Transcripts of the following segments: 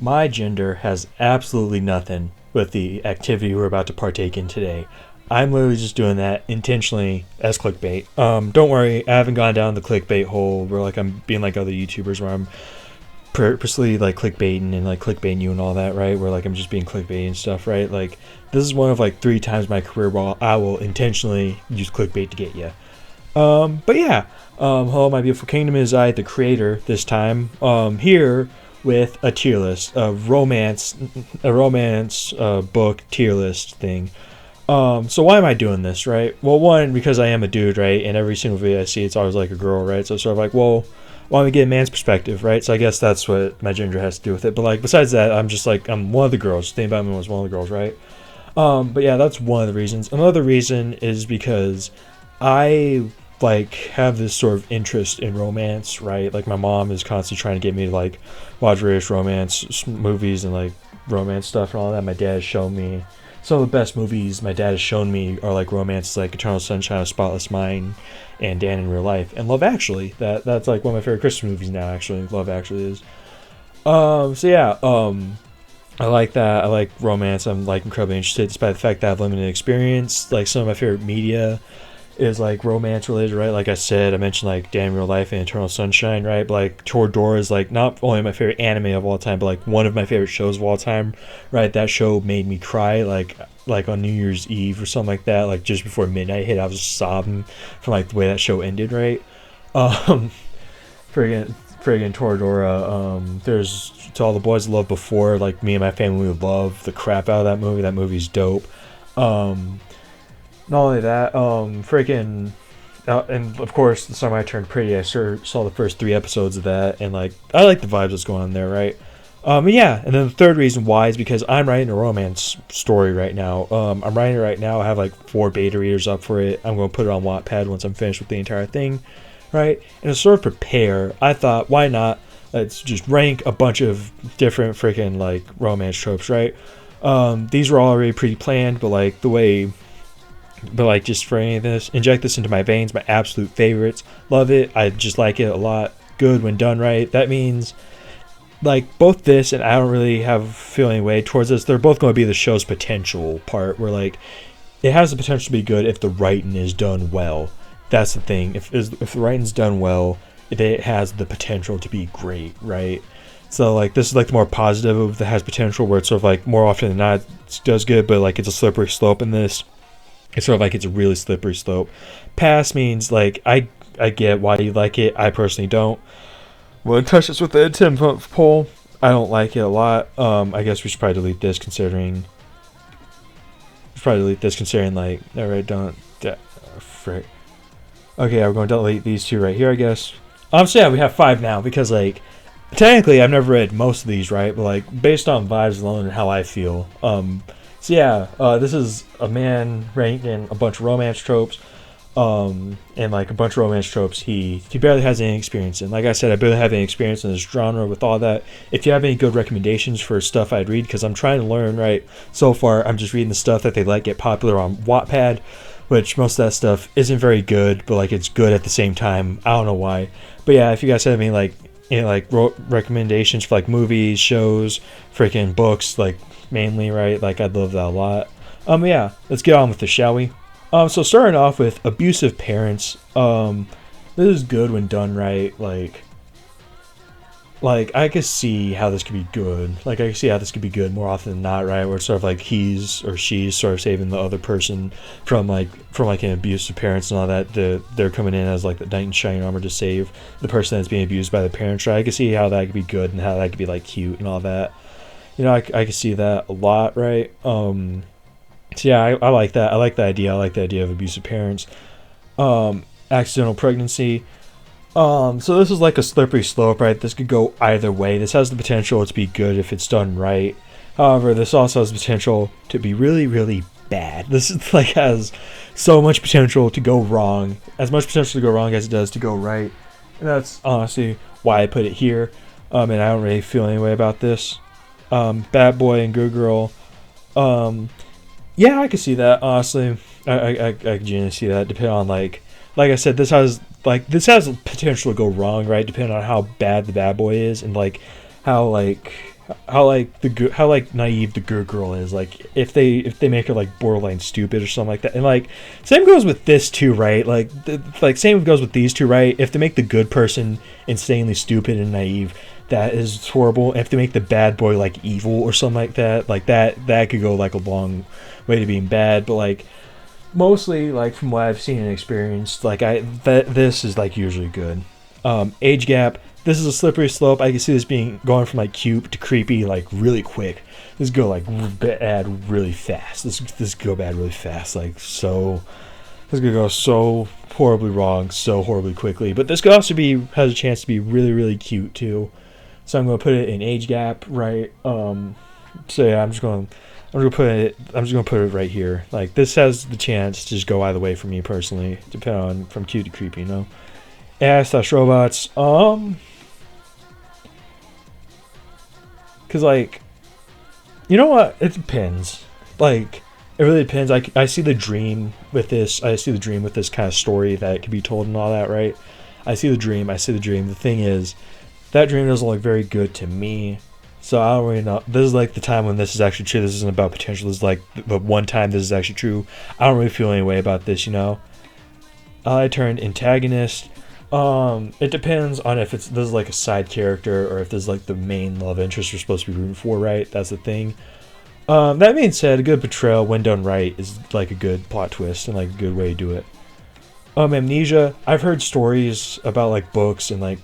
My gender has absolutely nothing with the activity we're about to partake in today. I'm literally just doing that intentionally as clickbait. Don't worry, I haven't gone down the clickbait hole where like I'm being like other YouTubers where I'm purposely like clickbaiting and like clickbaiting you and all that, right? Where like I'm just being clickbait and stuff, right? Like this is one of like 3 times my career where I will intentionally use clickbait to get you. But yeah, hello, my beautiful kingdom. Is I, the creator, this time. Here with a tier list, a romance book tier list thing. So why am I doing this, right? Well, one, because I am a dude, right? And every single video I see, it's always like a girl, right? So it's sort of like, well, why don't we get a man's perspective, right? So I guess that's what my gender has to do with it. But like, besides that, I'm just like, I'm one of the girls. Think about me as one of the girls, right? But yeah, that's one of the reasons. Another reason is because I like have this sort of interest in romance, right? Like my mom is constantly trying to get me to like watch various romance movies and like romance stuff and all that. My dad has shown me some of the best movies my dad has shown me are like romance, like Eternal Sunshine of Spotless Mind and Dan in Real Life and Love Actually. That's like one of my favorite Christmas movies now. Actually, Love Actually is. So yeah. I like that. I like romance. I'm like incredibly interested, despite the fact that I have limited experience. Like some of my favorite media is like romance related, right? Like I said, I mentioned like Dan in Real Life and Eternal Sunshine, right? But like Toradora is like not only my favorite anime of all time, but like one of my favorite shows of all time, right? That show made me cry like on New Year's Eve or something like that. Like just before midnight hit, I was just sobbing from like the way that show ended, right? Um, friggin' Toradora. There's To All the Boys I Loved Before. Like me and my family would love the crap out of that movie. That movie's dope. Not only that, and of course, The Summer I Turned Pretty. I saw the first 3 episodes of that, and like I like the vibes that's going on there, right? Yeah, and then the third reason why is because I'm writing a romance story right now. I'm writing it right now. I have like 4 beta readers up for it. I'm going to put it on Wattpad once I'm finished with the entire thing, right? And to sort of prepare, I thought, why not? Let's just rank a bunch of different freaking like romance tropes, right? These were already pretty planned, but like the way. But like just for any of this, inject this into my veins. My absolute favorites. Love it. I just like it a lot. Good when done right. That means like both this and I don't really have a feeling way towards this. They're both going to be the show's potential part where like it has the potential to be good if the writing is done well. That's the thing. If the writing's done well, it has the potential to be great, right? So like this is like the more positive of that has potential where it's sort of like more often than not it does good, but like it's a slippery slope in this. It's sort of like it's a really slippery slope. Pass means like I get why you like it. I personally don't. Well, touch this with the 10-vote poll. I don't like it a lot. I guess we should probably delete this considering. Like alright, don't. Frick. Okay, we're going to delete these 2 right here, I guess. So yeah, we have 5 now because like technically I've never read most of these, right? But like based on vibes alone and how I feel. So yeah, this is a man ranking a bunch of romance tropes, and like a bunch of romance tropes he barely has any experience in. Like I said, I barely have any experience in this genre with all that. If you have any good recommendations for stuff I'd read, because I'm trying to learn, right? So far, I'm just reading the stuff that they let get popular on Wattpad, which most of that stuff isn't very good, but like it's good at the same time. I don't know why. But yeah, if you guys have any like recommendations for like movies, shows, freaking books, like mainly, right? Like I'd love that a lot. Yeah, let's get on with this, shall we? So starting off with abusive parents. This is good when done right. Like I could see how this could be good. Like I could see how this could be good more often than not, right? Where it's sort of like he's or she's sort of saving the other person from an abusive parents and all that. They're coming in as like the knight in shining armor to save the person that's being abused by the parents, right? I could see how that could be good and how that could be like cute and all that. You know, I could see that a lot, right? So yeah, I like that. I like the idea. I like the idea of abusive parents. Accidental pregnancy. So this is like a slippery slope, right? This could go either way. This has the potential to be good if it's done right. However, this also has the potential to be really, really bad. This is like has so much potential to go wrong. As much potential to go wrong as it does to go right. And that's honestly why I put it here. And I don't really feel any way about this. Bad boy and good girl. Yeah, I could see that, honestly. I can genuinely see that, depending on like I said, this has potential to go wrong, right? Depending on how bad the bad boy is and like how like how like the good, how like naive the good girl is. Like if they make her like borderline stupid or something like that, and like same goes with this too, right? Like same goes with these two, right? If they make the good person insanely stupid and naive, that is horrible. If they make the bad boy like evil or something like that could go like a long way to being bad. But like mostly like from what I've seen and experienced, like this is like usually good. Age gap. This is a slippery slope. I can see this being going from like cute to creepy like really quick. This go like bad really fast. This go bad really fast. Like so, this could go so horribly wrong so horribly quickly. But this could also be has a chance to be really really cute too. So I'm gonna put it in age gap, right? So yeah, I'm just gonna put it right here. Like this has the chance to just go either way for me personally, depending on from cute to creepy, you know. AI/robots. Cause like, you know what? It depends. Like, it really depends. I see the dream with this. I see the dream with this kind of story that it can be told and all that, right? I see the dream. I see the dream. The thing is, that dream doesn't look very good to me. So I don't really know. This is like the time when this is actually true. This isn't about potential. This is like the one time this is actually true. I don't really feel any way about this, you know. I turned antagonist. It depends on if this is like a side character or if this is like the main love interest you're supposed to be rooting for, right? That's the thing. That being said, a good portrayal when done right is like a good plot twist and like a good way to do it. Amnesia. I've heard stories about like books and like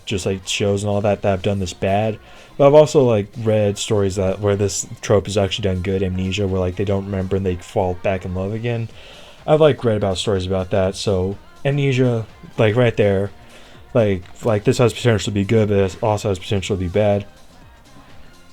just like shows and all that have done this bad. But I've also like read stories that where this trope is actually done good. Amnesia, where like they don't remember and they fall back in love again. I've like read about stories about that. So Amnesia, like right there, like this has potential to be good, but it also has potential to be bad.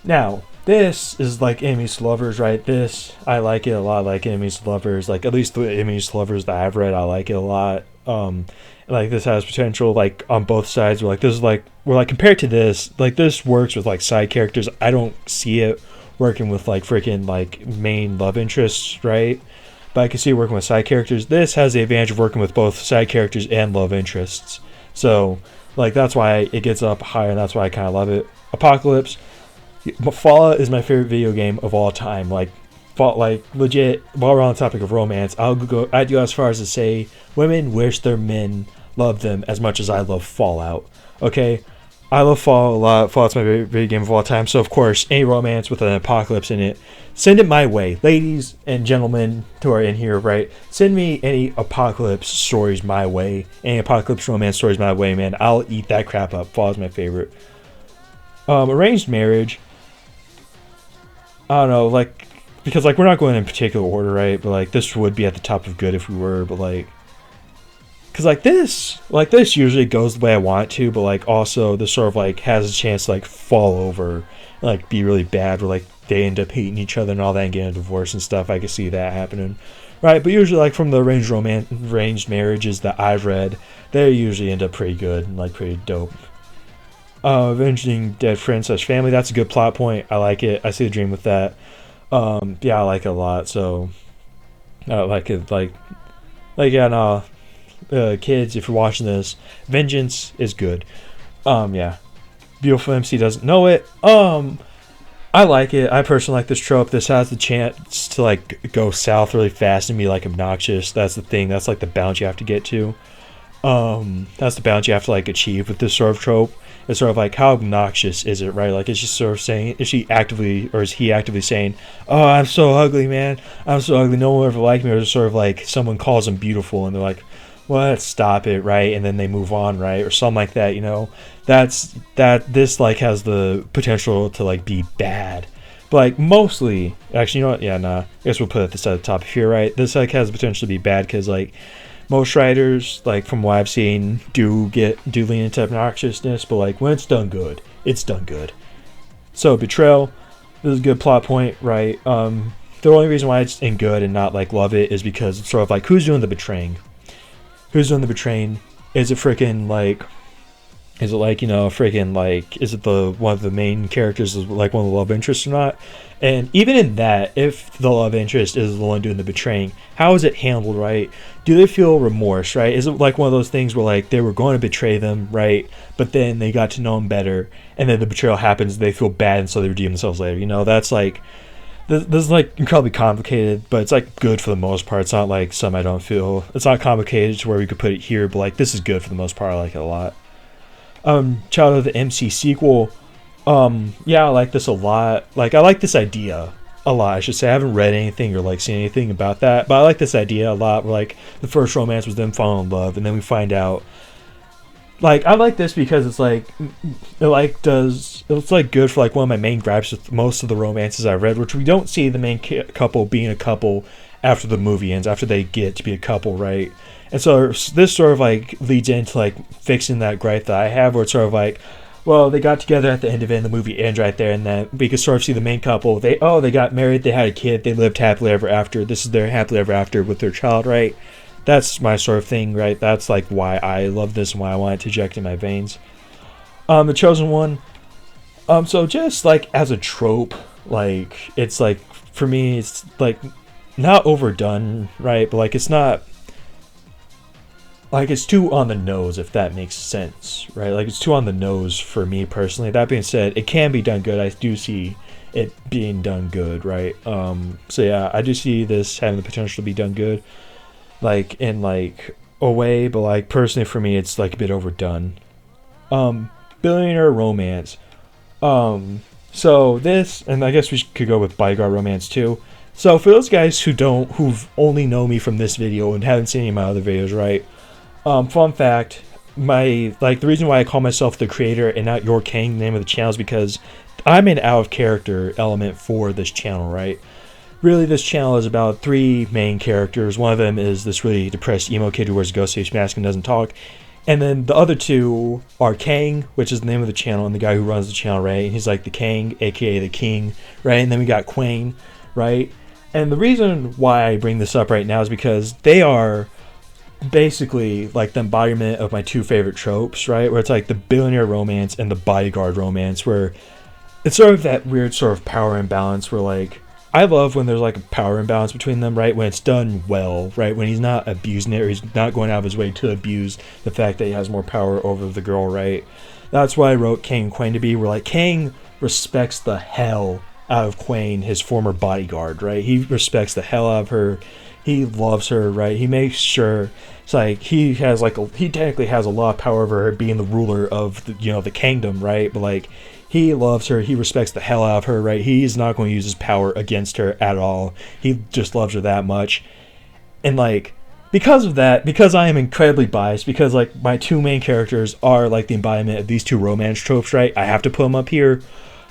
Now, this is like enemies to lovers, right? This I like it a lot. Like enemies to lovers, like at least the enemies to lovers that I've read, I like it a lot. Like this has potential, like on both sides. Where like this is like we're like compared to this, like this works with like side characters. I don't see it working with like freaking like main love interests, right? But I can see it working with side characters. This has the advantage of working with both side characters and love interests. So, like, that's why it gets up higher, and that's why I kind of love it. Apocalypse. Fallout is my favorite video game of all time. Like legit, while we're on the topic of romance, I'd go as far as to say women wish their men loved them as much as I love Fallout. Okay? I love Fallout a lot. Fallout's my favorite video game of all time. So, of course, any romance with an apocalypse in it, send it my way. Ladies and gentlemen who are in here, right? Send me any apocalypse stories my way. Any apocalypse romance stories my way, man. I'll eat that crap up. Fallout's my favorite. Arranged marriage. I don't know, like, because, like, we're not going in particular order, right? But, like, this would be at the top of good if we were, but, like, because, like this usually goes the way I want it to, but, like, also this sort of, like, has a chance to, like, fall over and, like, be really bad, where, like, they end up hating each other and all that and getting a divorce and stuff. I can see that happening, right? But usually, like, from the arranged marriages that I've read, they usually end up pretty good and, like, pretty dope. Avenging dead friends/family. That's a good plot point. I like it. I see a dream with that. Yeah, I like it a lot. So, I like it. Yeah, no. Kids, if you're watching this, vengeance is good. Yeah. Beautiful MC doesn't know it. I like it. I personally like this trope. This has the chance to like go south really fast and be like obnoxious. That's the thing. That's like the balance you have to get to. That's the balance you have to like achieve with this sort of trope. It's sort of like, how obnoxious is it, right? Like, is she sort of saying, is he actively saying, oh, I'm so ugly, man, I'm so ugly, no one will ever like me? Or is it sort of like someone calls them beautiful and they're like, what, stop it, right? And then they move on, right? Or something like that, you know? This like has the potential to like be bad. But like mostly, actually, you know what? Yeah, nah. I guess we'll put this at the top of here, right? This like has the potential to be bad because like most writers, like from what I've seen, do lean into obnoxiousness, but like when it's done good, it's done good. So betrayal, this is a good plot point, right? The only reason why it's in good and not like love it is because it's sort of like who's doing the betraying? Who's doing the betraying? Is it freaking like Is it like, freaking like, is it the one of the main characters is like one of the love interests or not? And even in that, if the love interest is the one doing the betraying, how is it handled, right? Do they feel remorse, right? Is it like one of those things where like they were going to betray them, right? But then they got to know them better, and then the betrayal happens, they feel bad, and so they redeem themselves later. That's like, this is like incredibly complicated, but it's like good for the most part. It's not like some I don't feel. It's not complicated to where we could put it here, but like this is good for the most part. I like it a lot. Child of the MC sequel. Yeah, I like this a lot. Like, I like this idea a lot, I should say. I haven't read anything or like seen anything about that, but I like this idea a lot. Where like the first romance was them falling in love, and then we find out. Like, I like this because it's like it's like good for like one of my main gripes with most of the romances I've read, which we don't see the main couple being a couple after the movie ends, after they get to be a couple, right? And so this sort of like leads into like fixing that gripe that I have, where it's sort of like, well, they got together at the end of it, and the movie ends right there, and then we can sort of see the main couple. They got married, they had a kid, they lived happily ever after. This is their happily ever after with their child, right? That's my sort of thing, right? That's like why I love this and why I want it to inject in my veins. The Chosen One. So just like as a trope, like it's like for me, it's like not overdone, right? But like it's not. Like, it's too on the nose, if that makes sense, right? Like, it's too on the nose for me personally. That being said, it can be done good. I do see it being done good, right? So yeah, I do see this having the potential to be done good, like, in, like, a way, but, like, personally for me, it's, like, a bit overdone. Billionaire Romance. So this, and I guess we could go with Bodyguard Romance, too. So for those guys who've only known me from this video and haven't seen any of my other videos, right? Fun fact, the reason why I call myself the creator and not your king, the name of the channel, is because I'm an out of character element for this channel, right? Really, this channel is about three main characters. One of them is this really depressed emo kid who wears a ghost face mask and doesn't talk. And then the other two are Kang, which is the name of the channel, and the guy who runs the channel, right? And he's like the Kang, aka the king, right? And then we got Quain, right? And the reason why I bring this up right now is because they are basically like the embodiment of my two favorite tropes, right? Where it's like the billionaire romance and the bodyguard romance, where it's sort of that weird sort of power imbalance where like I love when there's like a power imbalance between them, right? When it's done well, right? When he's not abusing it, or he's not going out of his way to abuse the fact that he has more power over the girl, right? That's why I wrote Kang and Quain to be, where like Kang respects the hell out of Quain, his former bodyguard, right? He respects the hell out of her. He loves her, right? He makes sure it's like he technically has a lot of power over her, being the ruler of the kingdom, right? But like he loves her, he respects the hell out of her, right? He's not going to use his power against her at all. He just loves her that much. And like because of that, because I am incredibly biased, because like my two main characters are like the embodiment of these two romance tropes, right? I have to put them up here.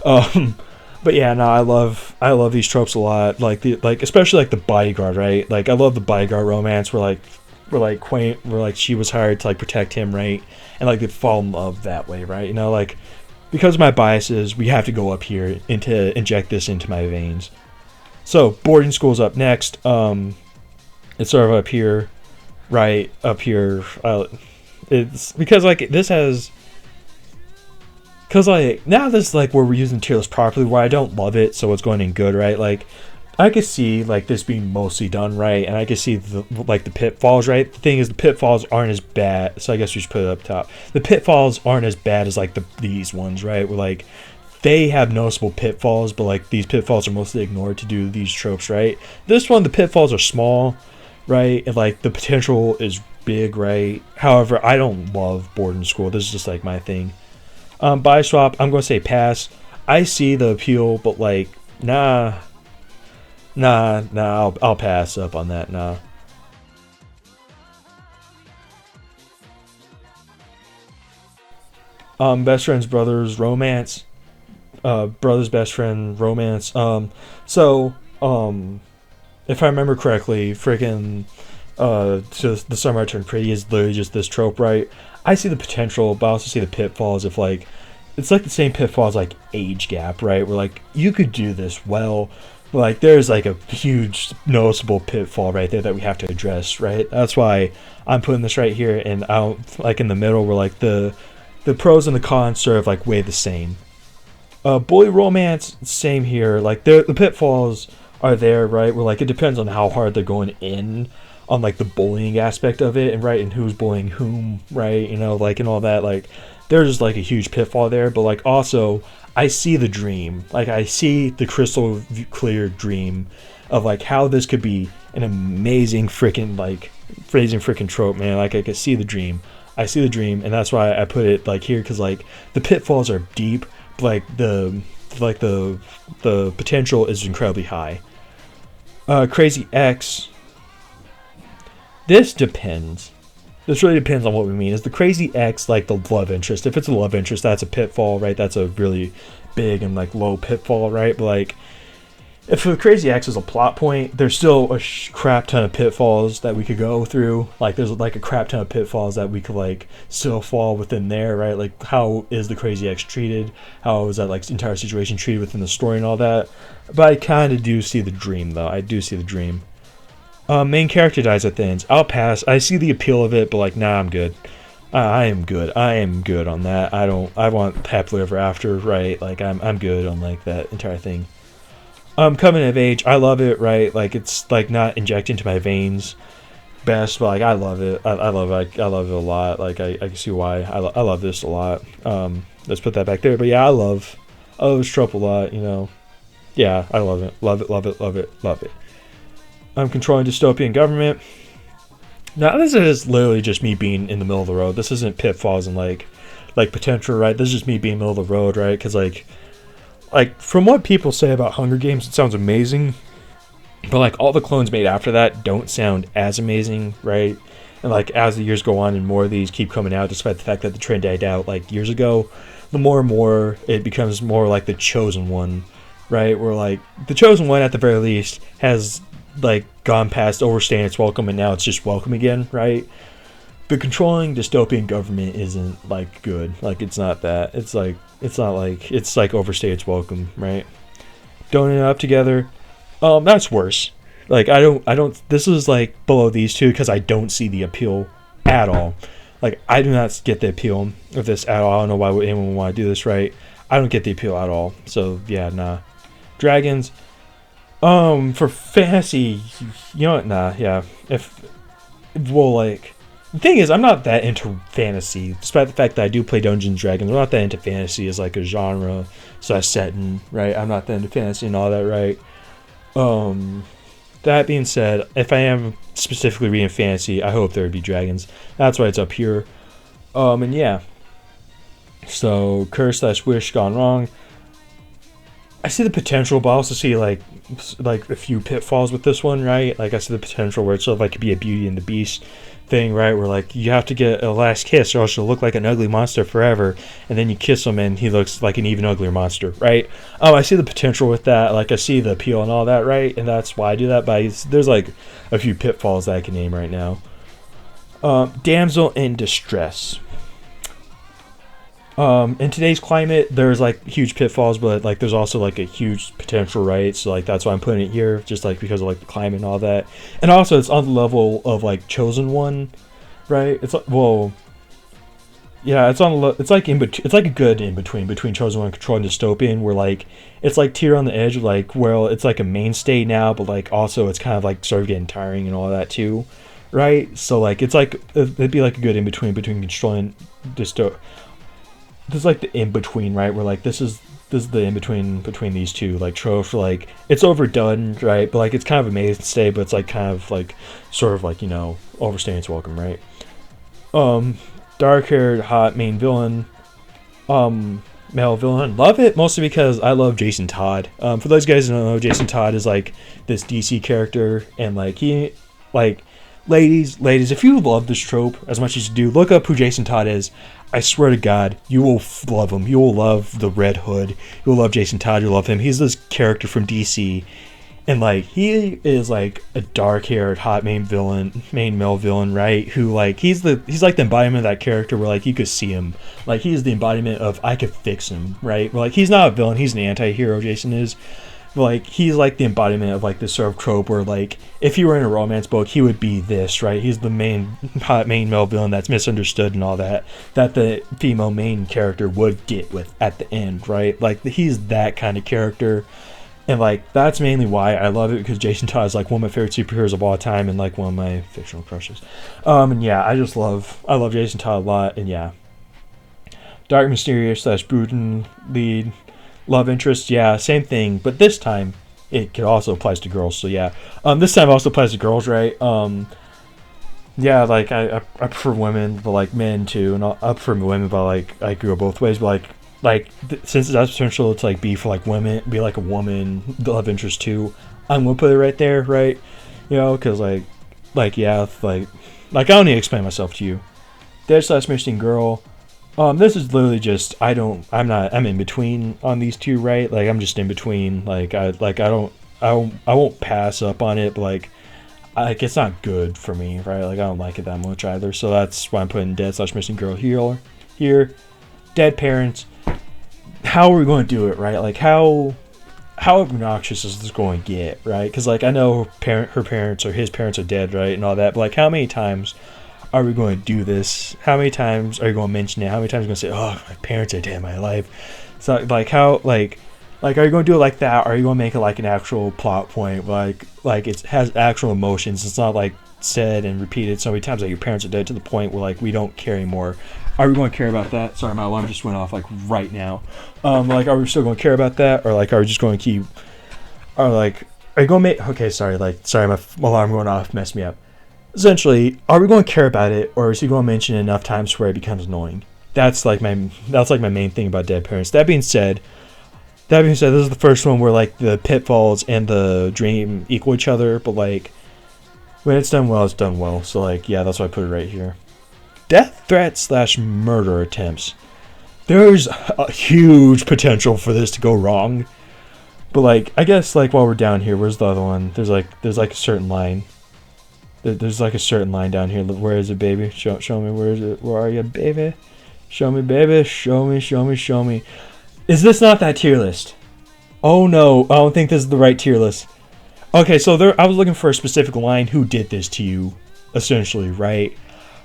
But yeah, no, I love these tropes a lot. Like especially like the bodyguard, right? Like I love the bodyguard romance where Quain, where like she was hired to like protect him, right? And like they fall in love that way, right? Like because of my biases, we have to go up here and to inject this into my veins. So boarding school's up next. It's sort of up here, right up here. It's because like this has. Because, like, now this is, like, where we're using tier list properly, where I don't love it, so it's going in good, right? Like, I could see, like, this being mostly done right, and I could see, the pitfalls, right? The thing is, the pitfalls aren't as bad, so I guess we should put it up top. The pitfalls aren't as bad as, like, these ones, right? Where, like, they have noticeable pitfalls, but, like, these pitfalls are mostly ignored to do these tropes, right? This one, the pitfalls are small, right? And, like, the potential is big, right? However, I don't love boarding school. This is just, like, my thing. Buy swap, I'm going to say pass. I see the appeal, but like, nah, I'll pass up on that, nah. Best friends, brothers, romance. Brother's best friend, romance. So, if I remember correctly, freaking, so the summer I turned pretty is literally just this trope, right? I see the potential, but I also see the pitfalls of like, it's like the same pitfalls like age gap, right? Where like you could do this well, but like there's like a huge noticeable pitfall right there that we have to address, right? That's why I'm putting this right here, and out like in the middle where like the the pros and the cons sort of like weigh the same. Bully romance, same here. Like the pitfalls are there, right? Where like it depends on how hard they're going in on like the bullying aspect of it, and right, and who's bullying whom, right? You know, like and all that. Like there's like a huge pitfall there, but like also I see the dream. Like I see the crystal clear dream of like how this could be an amazing freaking trope, man. Like I could see the dream. I see the dream, and that's why I put it like here, because like the pitfalls are deep, but like the potential is incredibly high. Crazy X. This depends. This really depends on what we mean. Is the Crazy X like the love interest? If it's a love interest, that's a pitfall, right? That's a really big and like low pitfall, right? But like, if the Crazy X is a plot point, there's still a crap ton of pitfalls that we could go through. Like, there's like a crap ton of pitfalls that we could like still fall within there, right? Like, how is the Crazy X treated? How is that like entire situation treated within the story and all that? But I kind of do see the dream, though. I do see the dream. Main character dies at the end. I'll pass. I see the appeal of it, but like, nah, I'm good. I am good. I am good on that. I want happily ever after, right? Like, I'm good on like that entire thing. Coming of age, I love it, right? Like, it's like not injected into my veins best, but like I love it. I love it. I love it a lot. Like I can see why I love this a lot. Let's put that back there. But yeah, I love this trope a lot, you know. Yeah, I love it. Love it, love it, love it, love it. I'm controlling dystopian government. Now this is literally just me being in the middle of the road. This isn't pitfalls and like potential, right? This is just me being middle of the road, right? Because like from what people say about Hunger Games, it sounds amazing, but like all the clones made after that don't sound as amazing, right? And like as the years go on and more of these keep coming out, despite the fact that the trend died out like years ago, the more and more it becomes more like the Chosen One, right? Where like the Chosen One at the very least has like gone past overstaying its welcome, and now it's just welcome again, right? The controlling dystopian government isn't like good. Like it's not that. It's like overstay its welcome, right? Don't end up together. That's worse. Like I don't. This is like below these two because I don't see the appeal at all. Like I do not get the appeal of this at all. I don't know why anyone would want to do this, right? I don't get the appeal at all. So yeah, nah. Dragons. For fantasy, you know what? Nah, yeah. Like, the thing is, I'm not that into fantasy, despite the fact that I do play Dungeons and Dragons. I'm not that into fantasy as like a genre, so I setting, right? I'm not that into fantasy and all that, right? That being said, if I am specifically reading fantasy, I hope there would be dragons. That's why it's up here. And yeah. So, curse/wish gone wrong. I see the potential, but I also see like a few pitfalls with this one, right? Like I see the potential where it's sort of like could be a Beauty and the Beast thing, right? Where like you have to get a last kiss or else you'll look like an ugly monster forever, and then you kiss him and he looks like an even uglier monster, right? I see the potential with that. Like I see the appeal and all that, right? And that's why I do that. But there's like a few pitfalls that I can name right now. Damsel in distress. In today's climate, there's like huge pitfalls, but like there's also like a huge potential, right? So like that's why I'm putting it here, just like because of like the climate and all that. And also it's on the level of like Chosen One, right? It's like, well, yeah, it's on. It's like it's like a good in between Chosen One, Control, and Dystopian, where like it's like tier on the edge of like, well, it's like a mainstay now, but like also it's kind of like sort of getting tiring and all that too, right? So like it's like it'd be like a good in between Control and Dystopian. This is like the in between, right? Where like this is the in between these two like tropes. Like it's overdone, right? But like it's kind of a mainstay, but it's like kind of like sort of like, you know, overstaying its welcome, right? Dark haired hot main villain, male villain. Love it mostly because I love Jason Todd. For those guys who don't know, Jason Todd is like this DC character, and like he like ladies, if you love this trope as much as you do, look up who Jason Todd is. I swear to God, you will love him. You will love the Red Hood. You'll love Jason Todd. You'll love him. He's this character from DC, and like he is like a dark-haired, hot main male villain, right? Who like he's like the embodiment of that character where like you could see him. Like he is the embodiment of I could fix him, right? Well, like he's not a villain. He's an anti-hero. Jason is. like he's like the embodiment of like this sort of trope where like if he were in a romance book he would be this, right? He's the main male villain that's misunderstood and all that the female main character would get with at the end, right? Like he's that kind of character, and like that's mainly why I love it, because Jason Todd is like one of my favorite superheroes of all time and like one of my fictional crushes. And yeah, I love Jason Todd a lot. And yeah, dark, mysterious / brooding lead love interest, yeah, same thing, but this time it could also applies to girls. So yeah, this time also applies to girls, right? Yeah, like I prefer women, but like men too, and I prefer women, but like I could go both ways. But since it has potential to like be for like women, be like a woman love interest too, I'm gonna put it right there, right? You know, because yeah, like I don't need to explain myself to you. Dead / missing girl. This is literally just I'm in between on these two, right? Like I'm just in between. I won't pass up on it, but like it's not good for me, right? Like I don't like it that much either. So that's why I'm putting dead / missing girl here. Dead parents. How are we going to do it, right? Like how obnoxious is this going to get, right? Because like I know her parents or his parents are dead, right, and all that. But like how many times are we going to do this? How many times are you going to mention it? How many times are you going to say, "Oh, my parents are dead in my life"? So like how like are you going to do it like that? Or are you going to make it like an actual plot point? Like it has actual emotions. It's not like said and repeated so many times that your parents are dead to the point where like we don't care anymore. Are we going to care about that? Sorry, my alarm just went off like right now. Like are we still going to care about that, or like are we just going to keep? Or like are you going to make? Okay, sorry. My alarm going off messed me up. Essentially, are we going to care about it, or is he going to mention it enough times where it becomes annoying? That's like my main thing about dead parents. That being said, this is the first one where like the pitfalls and the dream equal each other, but like when it's done well, it's done well. So like yeah, that's why I put it right here. Death threats / murder attempts. There's a huge potential for this to go wrong, but like I guess like while we're down here, where's the other one? There's like a certain line. There's like a certain line down here. Where is it, baby? Show me. Where is it? Where are you, baby? Show me, baby. Show me. Is this not that tier list? Oh no, I don't think this is the right tier list. Okay, so I was looking for a specific line. Who did this to you? Essentially, right?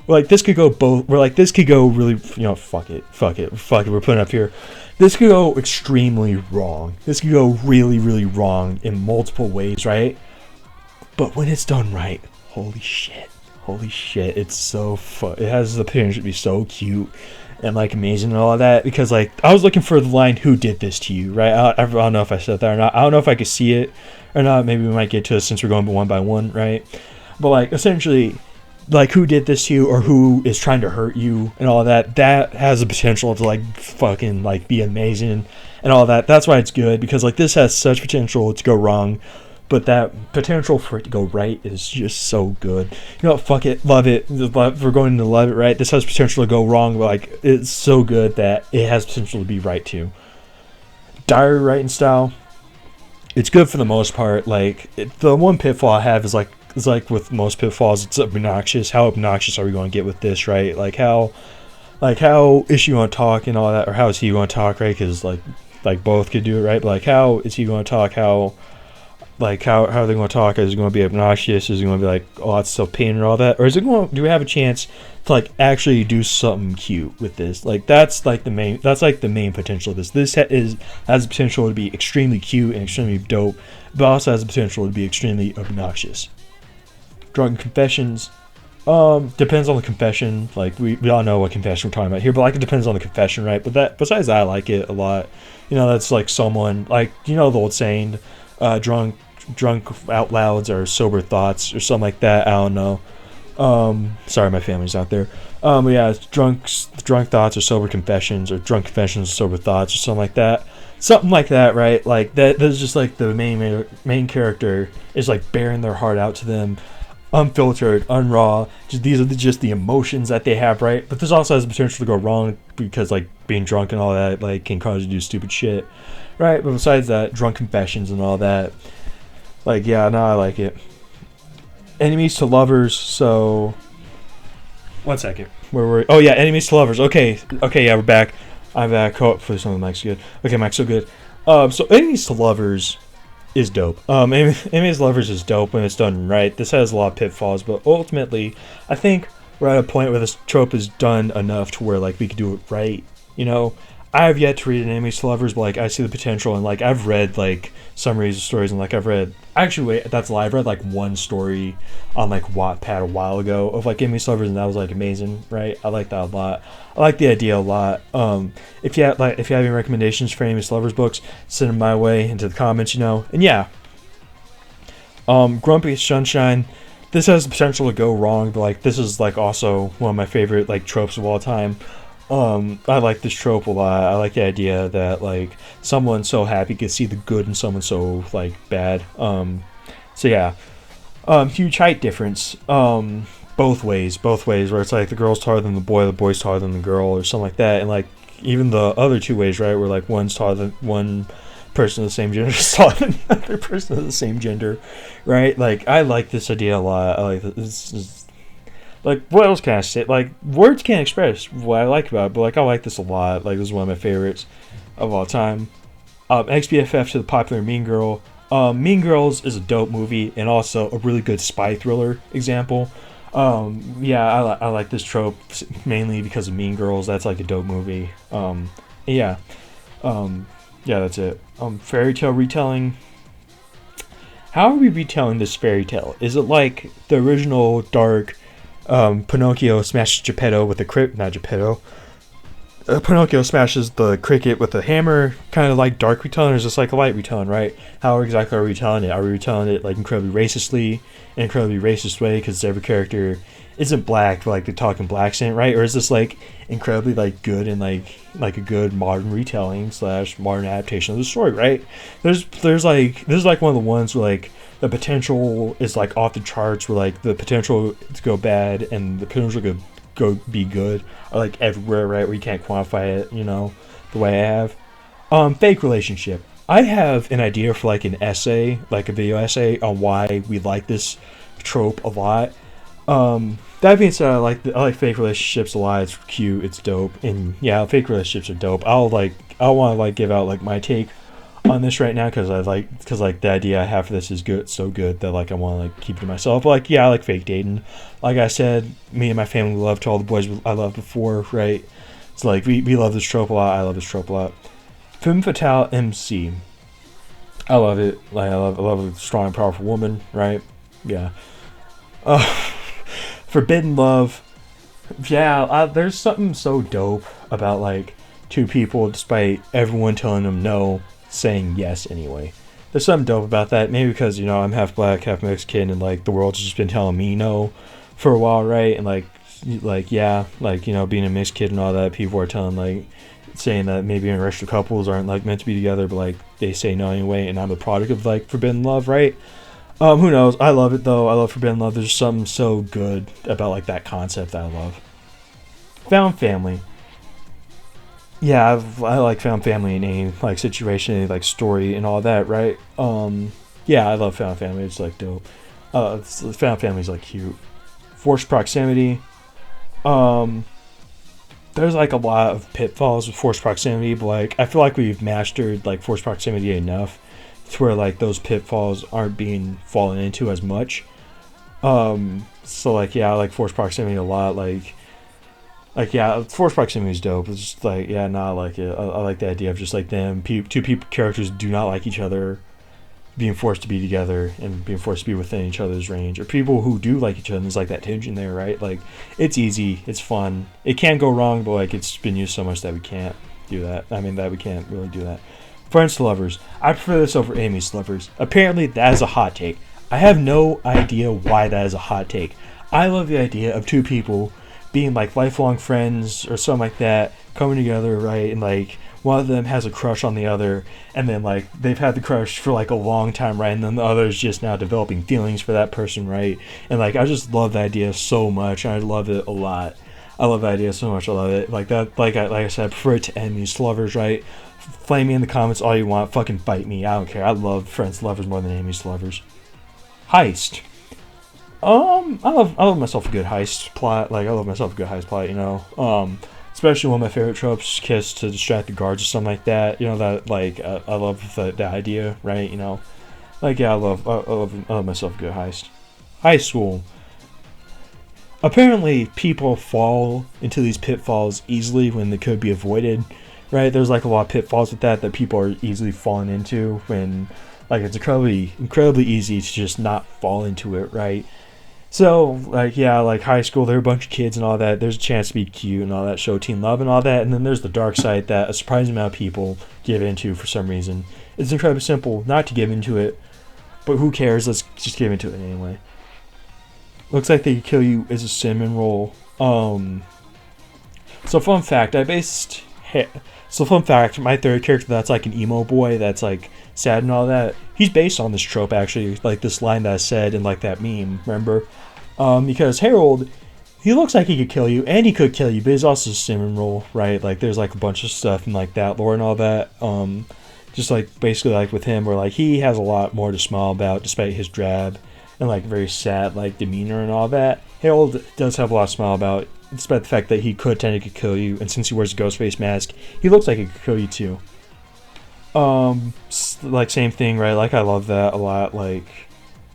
Like this could go both. This could go really. You know, fuck it. We're putting it up here. This could go extremely wrong. This could go really, really wrong in multiple ways, right? But when it's done right. Holy shit, it's so fun. It has the potential to be so cute and like amazing and all of that, because like I was looking for the line "Who did this to you?" right? I don't know if I said that or not. I don't know if I could see it or not. Maybe we might get to it since we're going one by one, right? But like essentially, like who did this to you, or who is trying to hurt you and all of that, that has the potential to like fucking like be amazing and all that. That's why it's good, because like this has such potential to go wrong, but that potential for it to go right is just so good. You know what? Fuck it. Love it. We're going to love it, right? This has potential to go wrong, but like it's so good that it has potential to be right too. Diary writing style. It's good for the most part. Like the one pitfall I have is like with most pitfalls, it's obnoxious. How obnoxious are we going to get with this, right? Like how is she going to talk and all that, or how is he going to talk, right? Because like both could do it, right? But like how is he going to talk? How are they going to talk? Is it going to be obnoxious? Is it going to be like lots of pain and all that? Or is it going? Do we have a chance to like actually do something cute with this? Like that's like the main potential of this. This has the potential to be extremely cute and extremely dope, but also has the potential to be extremely obnoxious. Drunken confessions. Depends on the confession. Like we all know what confession we're talking about here, but like it depends on the confession, right? But that besides that, I like it a lot. You know, that's like someone like the old saying, drunk out louds or sober thoughts or something like that. I don't know. Sorry, my family's out there. But yeah, it's drunk thoughts or sober confessions, or drunk confessions or sober thoughts or something like that. Something like that, right? Like that's just like the main character is like bearing their heart out to them, unfiltered, unraw. These are just the emotions that they have, right? But this also has the potential to go wrong, because like being drunk and all that like can cause you to do stupid shit, right? But besides that, drunk confessions and all that, like yeah, no, I like it. Enemies to lovers. So 1 second, where were we? Oh yeah, enemies to lovers. Okay, yeah, we're back. I'm back. Hopefully some of the mic's good. Okay, mic's so good. So enemies to lovers. is dope. Enemies Lovers is dope when it's done right. This has a lot of pitfalls, but ultimately, I think we're at a point where this trope is done enough to where like we could do it right. You know, I have yet to read an Enemies to Lovers, but like I see the potential, and like I've read like summaries of stories, and like I've read actually wait that's a lie. I've read like one story on like Wattpad a while ago of like Enemies to Lovers, and that was like amazing, right? I like that a lot. I like the idea a lot. If you have any recommendations for Enemies to Lovers books, send them my way into the comments, you know. And yeah, Grumpy Sunshine. This has the potential to go wrong, but like this is like also one of my favorite like tropes of all time. I like this trope a lot. I like the idea that like someone so happy could see the good in someone so like bad. So yeah, huge height difference. Both ways, where it's like the girl's taller than the boy's taller than the girl, or something like that, and like even the other two ways, right, where like one's taller than one person of the same gender is taller than the other person of the same gender, right? Like I like this idea a lot. I like this. Like what else can I say? Like words can't express what I like about it, but like I like this a lot. Like this is one of my favorites of all time. XBFF to the popular Mean Girl. Mean Girls is a dope movie and also a really good spy thriller example. Yeah, I like this trope mainly because of Mean Girls. That's like a dope movie. Yeah, yeah, that's it. Fairy tale retelling. How are we retelling this fairy tale? Is it like the original dark Pinocchio smashes Geppetto with a not Geppetto. Pinocchio smashes the cricket with a hammer, kind of like dark retelling, or is this like a light retelling, right? How exactly are we retelling it? Are we retelling it like incredibly racistly, an incredibly racist way, because every character isn't black, but like they're talking black accent, right? Or is this like incredibly like good and like a good modern retelling / modern adaptation of the story, right? There's like this is like one of the ones where like the potential is like off the charts, where like the potential to go bad and the potential to go be good are like everywhere, right? Where you can't quantify it, you know, the way I have. Fake relationship. I have an idea for like an essay, like a video essay on why we like this trope a lot. That being said, I like fake relationships a lot. It's cute, it's dope, and yeah, fake relationships are dope. I want to like give out like my take on this right now, because like the idea I have for this is good, so good that like I want to like keep it to myself. But like yeah, I like fake dating. Like I said, me and my family loved all the boys I loved before, right? It's like we love this trope a lot. I love this trope a lot. Femme Fatale MC. I love it. Like I love a strong and powerful woman, right? Yeah. Forbidden love. Yeah, there's something so dope about like two people, despite everyone telling them no, saying yes anyway. There's something dope about that. Maybe because, you know, I'm half black, half Mexican, and like the world's just been telling me no for a while, right? And like yeah, like, you know, being a mixed kid and all that, people are telling like saying that maybe interracial couples aren't like meant to be together, but like they say no anyway, and I'm a product of like forbidden love, right? Who knows? I love it though. I love forbidden love. There's something so good about like that concept that I love. Found family. Yeah, I like found family in any like situation, any like story and all that, right? Yeah, I love found family. It's like dope. Found family's like cute. Forced proximity. There's like a lot of pitfalls with forced proximity, but like I feel like we've mastered like forced proximity enough to where like those pitfalls aren't being fallen into as much. So like yeah, I like forced proximity a lot. Like yeah, forced proximity is dope. It's just like yeah, no, I like it. I like the idea of just like them, two people characters do not like each other, being forced to be together and being forced to be within each other's range, or people who do like each other. And there's like that tension there, right? Like it's easy, it's fun. It can't go wrong, but like it's been used so much that we can't do that. I mean that we can't really do that. Friends to lovers. I prefer this over enemies to lovers. Apparently that is a hot take. I have no idea why that is a hot take. I love the idea of two people being like lifelong friends or something like that, coming together, right? And like one of them has a crush on the other, and then like they've had the crush for like a long time, right? And then the other is just now developing feelings for that person, right? And like I just love the idea so much. I love it a lot. I love the idea so much. I love it. Like that. Like I said, I prefer it to enemies to lovers, right? Flame me in the comments all you want. Fucking fight me. I don't care. I love friends to lovers more than enemies to lovers. Heist. I love myself a good heist plot. Like I love myself a good heist plot. You know. Especially one of my favorite tropes, kiss to distract the guards or something like that. You know that like I love the idea, right? You know. Like, yeah, I love myself a good heist. High school. Apparently, people fall into these pitfalls easily when they could be avoided, right? There's like a lot of pitfalls with that people are easily falling into when, like, it's incredibly easy to just not fall into it, right? So, like, yeah, like high school, there are a bunch of kids and all that. There's a chance to be cute and all that, show teen love and all that. And then there's the dark side that a surprising amount of people give into for some reason. It's incredibly simple not to give into it, but who cares? Let's just give into it anyway. Looks like they could kill you as a cinnamon roll. So fun fact, my third character that's like an emo boy that's like sad and all that, he's based on this trope actually, like this line that I said in like that meme, remember? Because Harold, he looks like he could kill you, and he could kill you, but he's also a cinnamon roll, right? Like there's like a bunch of stuff in like that lore and all that. Just like basically like with him, where like he has a lot more to smile about despite his drab and like very sad like demeanor and all that. Harold does have a lot to smile about, despite the fact that he could technically kill you, and since he wears a ghost face mask, he looks like he could kill you too. Like same thing, right? Like I love that a lot. Like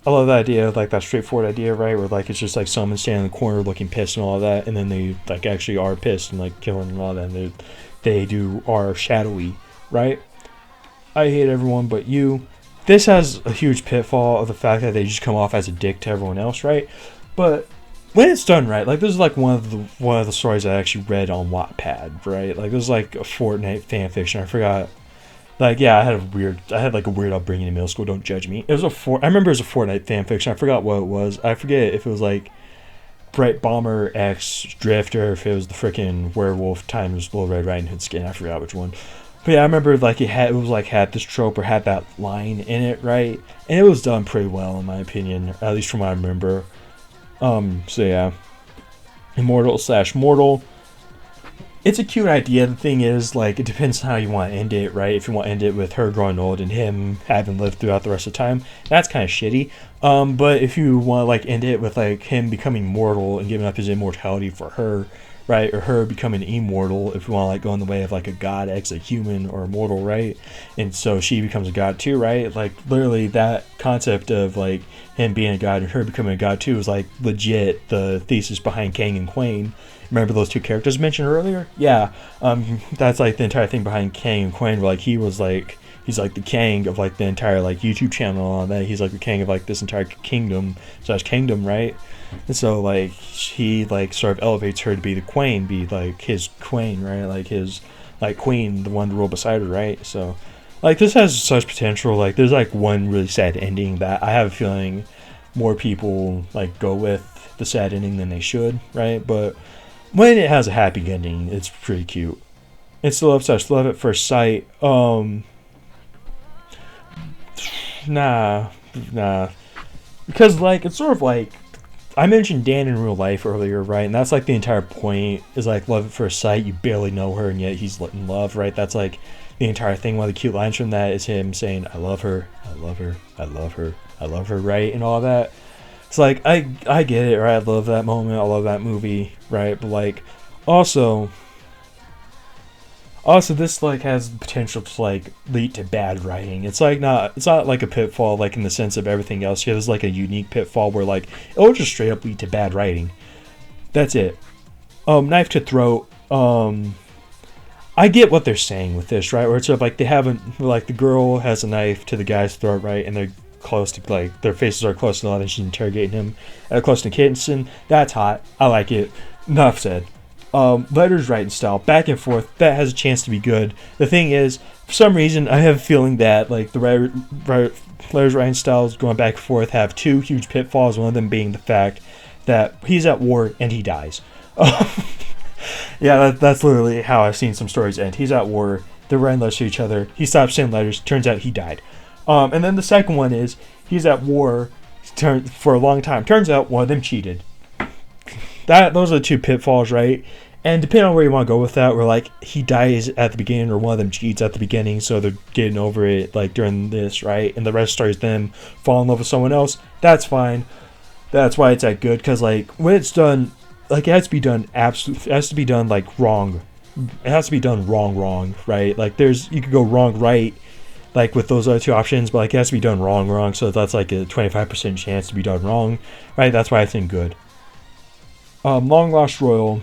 I love the idea of like that straightforward idea, right? Where like it's just like someone standing in the corner looking pissed and all that, and then they like actually are pissed and like killing and all that, and they are shadowy, right? I hate everyone but you. This has a huge pitfall of the fact that they just come off as a dick to everyone else, right? But when it's done right, like this is like one of the stories I actually read on Wattpad, right? Like this is like a Fortnite fan fiction. I forgot. Like yeah, I had like a weird upbringing in middle school. Don't judge me. I remember it was a Fortnite fan fiction. I forgot what it was. I forget if it was like Bright Bomber X Drifter, if it was the freaking werewolf times Little Red Riding Hood skin. I forgot which one. But yeah, I remember like had this trope or had that line in it, right? And it was done pretty well in my opinion, at least from what I remember. So yeah, Immortal/Mortal. It's a cute idea. The thing is, like, it depends on how you want to end it, right? If you want to end it with her growing old and him having lived throughout the rest of the time, that's kind of shitty. But if you want to like end it with like him becoming mortal and giving up his immortality for her, right? Or her becoming immortal, if you want to like go in the way of like a god ex a human or immortal, right? And so she becomes a god too, right? Like literally that concept of like him being a god and her becoming a god too is like legit the thesis behind Kang and Quain. Remember those two characters mentioned earlier? Yeah. That's like the entire thing behind Kang and Quain, where like he's like the Kang of like the entire like YouTube channel and all that. He's like the Kang of like this entire kingdom, right? And so like he like sort of elevates her to be the Queen, be like his Queen, right? Like his like queen, the one to rule beside her, right? So like this has such potential. Like there's like one really sad ending that I have a feeling more people like go with the sad ending than they should, right? But when it has a happy ending, it's pretty cute. It's the love at first sight. Nah. Because like it's sort of like I mentioned Dan in real life earlier, right? And that's like the entire point is like love at first sight. You barely know her and yet he's in love, right? That's like the entire thing. One of the cute lines from that is him saying, I love her, I love her, I love her, I love her, right? And all that. It's like I get it, right? I love that moment, I love that movie, right? But like also this like has the potential to like lead to bad writing. It's not like a pitfall like in the sense of everything else. Yeah, there's like a unique pitfall where like it'll just straight up lead to bad writing. That's it. Knife to throat. I get what they're saying with this, right? Where it's sort of like they haven't like the girl has a knife to the guy's throat, right? And they're close to like their faces are close to and she's interrogating him close to Kitson. That's hot. I like it. Enough said. Letters writing style, back and forth, that has a chance to be good. The thing is, for some reason, I have a feeling that like the letters writing styles going back and forth have two huge pitfalls. One of them being the fact that he's at war and he dies. Yeah, that's literally how I've seen some stories end. He's at war, they're writing letters to each other, he stops sending letters, turns out he died. And then the second one is he's at war for a long time. Turns out one of them cheated. Those are the two pitfalls, right? And depending on where you want to go with that, where like he dies at the beginning or one of them cheats at the beginning, so they're getting over it like during this, right? And the rest of the story is them fall in love with someone else. That's fine. That's why it's that good, because like when it's done, like it has to be done it has to be done like wrong. It has to be done wrong, right? Like you could go wrong, right. like with those other two options, but like it has to be done wrong, so that's like a 25% chance to be done wrong, right? That's why I think good. Long Lost Royal,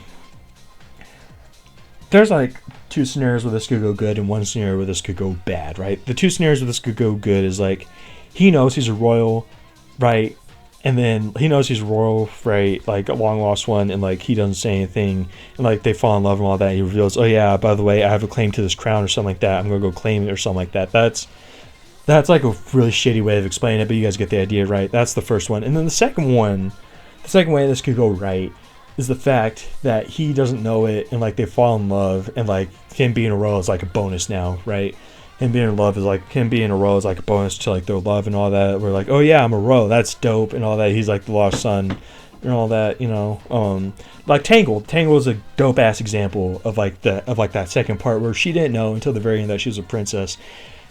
there's like two scenarios where this could go good and one scenario where this could go bad, right? The two scenarios where this could go good is like he knows he's a royal, right? And then he knows he's royal, right? Like a long lost one, and like he doesn't say anything, and like they fall in love and all that. He reveals, oh yeah, by the way, I have a claim to this crown or something like that. I'm gonna go claim it or something like that. That's like a really shitty way of explaining it, but you guys get the idea, right? That's the first one, and then the second way this could go right is the fact that he doesn't know it, and like they fall in love, and like him being a royal is like a bonus now, right? Him being a royal is like a bonus to like their love and all that. We're like, oh yeah, I'm a royal, that's dope and all that. He's like the lost son and all that, you know. Like Tangled is a dope ass example of like that second part where she didn't know until the very end that she was a princess.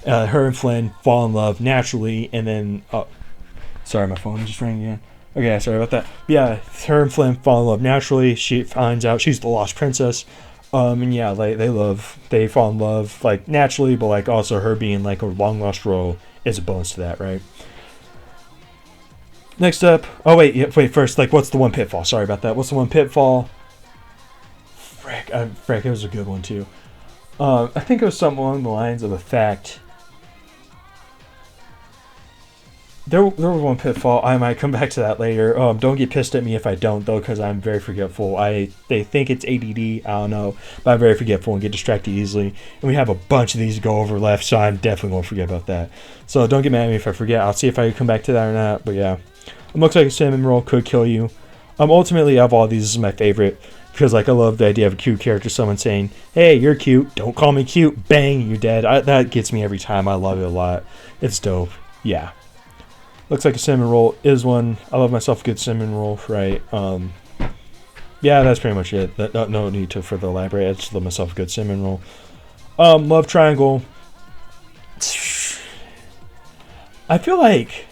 Her and Flynn fall in love naturally, and then sorry, my phone just rang again. Okay, sorry about that. But yeah, her and Flynn fall in love naturally. She finds out she's the lost princess. And yeah, like they fall in love like naturally, but like also her being like a long lost royal is a bonus to that, right? Next up, first, like what's the one pitfall? Sorry about that. What's the one pitfall? Frick, it was a good one too. I think it was something along the lines of the fact. There was one pitfall. I might come back to that later. Don't get pissed at me if I don't, though, because I'm very forgetful. They think it's ADD. I don't know, but I'm very forgetful and get distracted easily. And we have a bunch of these to go over left, so I'm definitely going to forget about that. So don't get mad at me if I forget. I'll see if I can come back to that or not. But yeah, it looks like a cinnamon roll could kill you. Ultimately, of all these, this is my favorite because like I love the idea of a cute character. Someone saying, "Hey, you're cute. Don't call me cute." Bang, you're dead. That gets me every time. I love it a lot. It's dope. Yeah. Looks like a cinnamon roll is one. I love myself a good cinnamon roll, right? Yeah, that's pretty much it. No need to further elaborate. I just love myself a good cinnamon roll. Love triangle. I feel like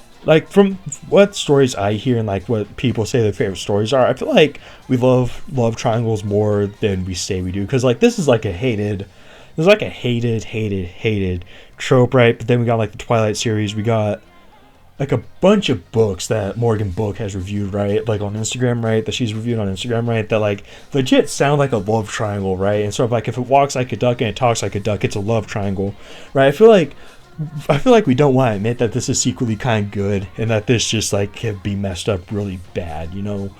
from what stories I hear and like what people say their favorite stories are, I feel like we love triangles more than we say we do. Because like this is like a hated trope, right? But then we got like the Twilight series. We got like a bunch of books that Morgan Book has reviewed, right? Like on Instagram, right? That she's reviewed on Instagram, right? That like legit sound like a love triangle, right? And sort of like if it walks like a duck and it talks like a duck, it's a love triangle, right? I feel like we don't want to admit that this is secretly kind of good and that this just like can be messed up really bad, you know?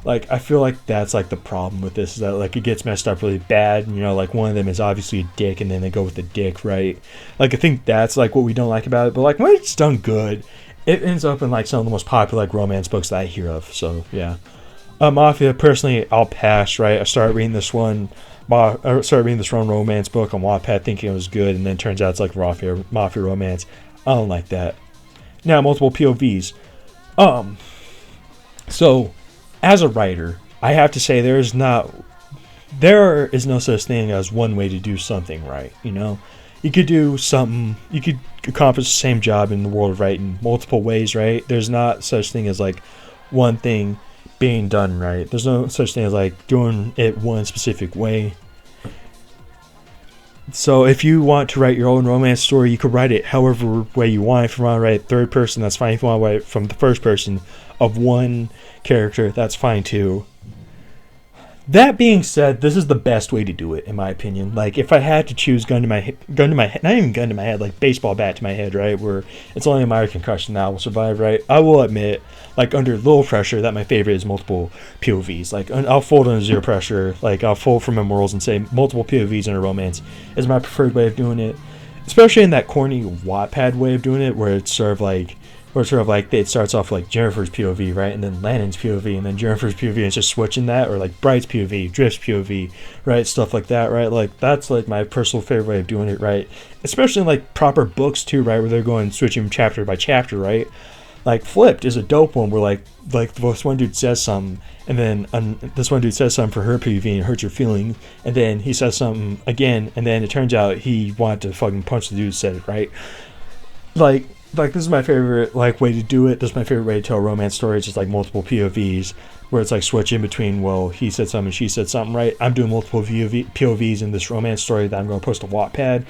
Like I feel like that's like the problem with this is that like it gets messed up really bad, and, you know, like one of them is obviously a dick and then they go with the dick, right? Like I think that's like what we don't like about it, but like when it's done good, it ends up in like some of the most popular like romance books that I hear of. So yeah, Mafia, personally I'll pass, right? I started reading this one romance book on Wattpad thinking it was good, and then it turns out it's like mafia romance. I don't like that. Now multiple POVs. So as a writer, I have to say there is no such thing as one way to do something right, you know? You could accomplish the same job in the world of writing multiple ways, right? There's not such thing as like one thing being done right. There's no such thing as like doing it one specific way. So if you want to write your own romance story, you could write it however way you want. If you want to write it third person, that's fine. If you want to write it from the first person of one character, that's fine too. That being said, this is the best way to do it, in my opinion. Like, if I had to choose gun to my head, not even gun to my head, like baseball bat to my head, right, where it's only a minor concussion that will survive, right, I will admit, like, under little pressure, that my favorite is multiple POVs. Like, I'll fold under zero pressure, like, I'll fold from my morals and say multiple POVs in a romance is my preferred way of doing it, especially in that corny Wattpad way of doing it, where it's sort of like it starts off like Jennifer's POV, right, and then Lannon's POV, and then Jennifer's POV, and it's just switching that, or like Bright's POV, Drift's POV, right, stuff like that, right, like that's like my personal favorite way of doing it, right, especially in like proper books too, right, where they're going switching chapter by chapter, right, like Flipped is a dope one where like this one dude says something, and then this one dude says something for her POV and it hurts her feelings, and then he says something again, and then it turns out he wanted to fucking punch the dude who said it, right, like this is my favorite like way to do it. This is my favorite way to tell a romance story. It's just like multiple POVs where it's like switch in between, well, he said something, she said something, right? I'm doing multiple POVs in this romance story that I'm going to post to Wattpad,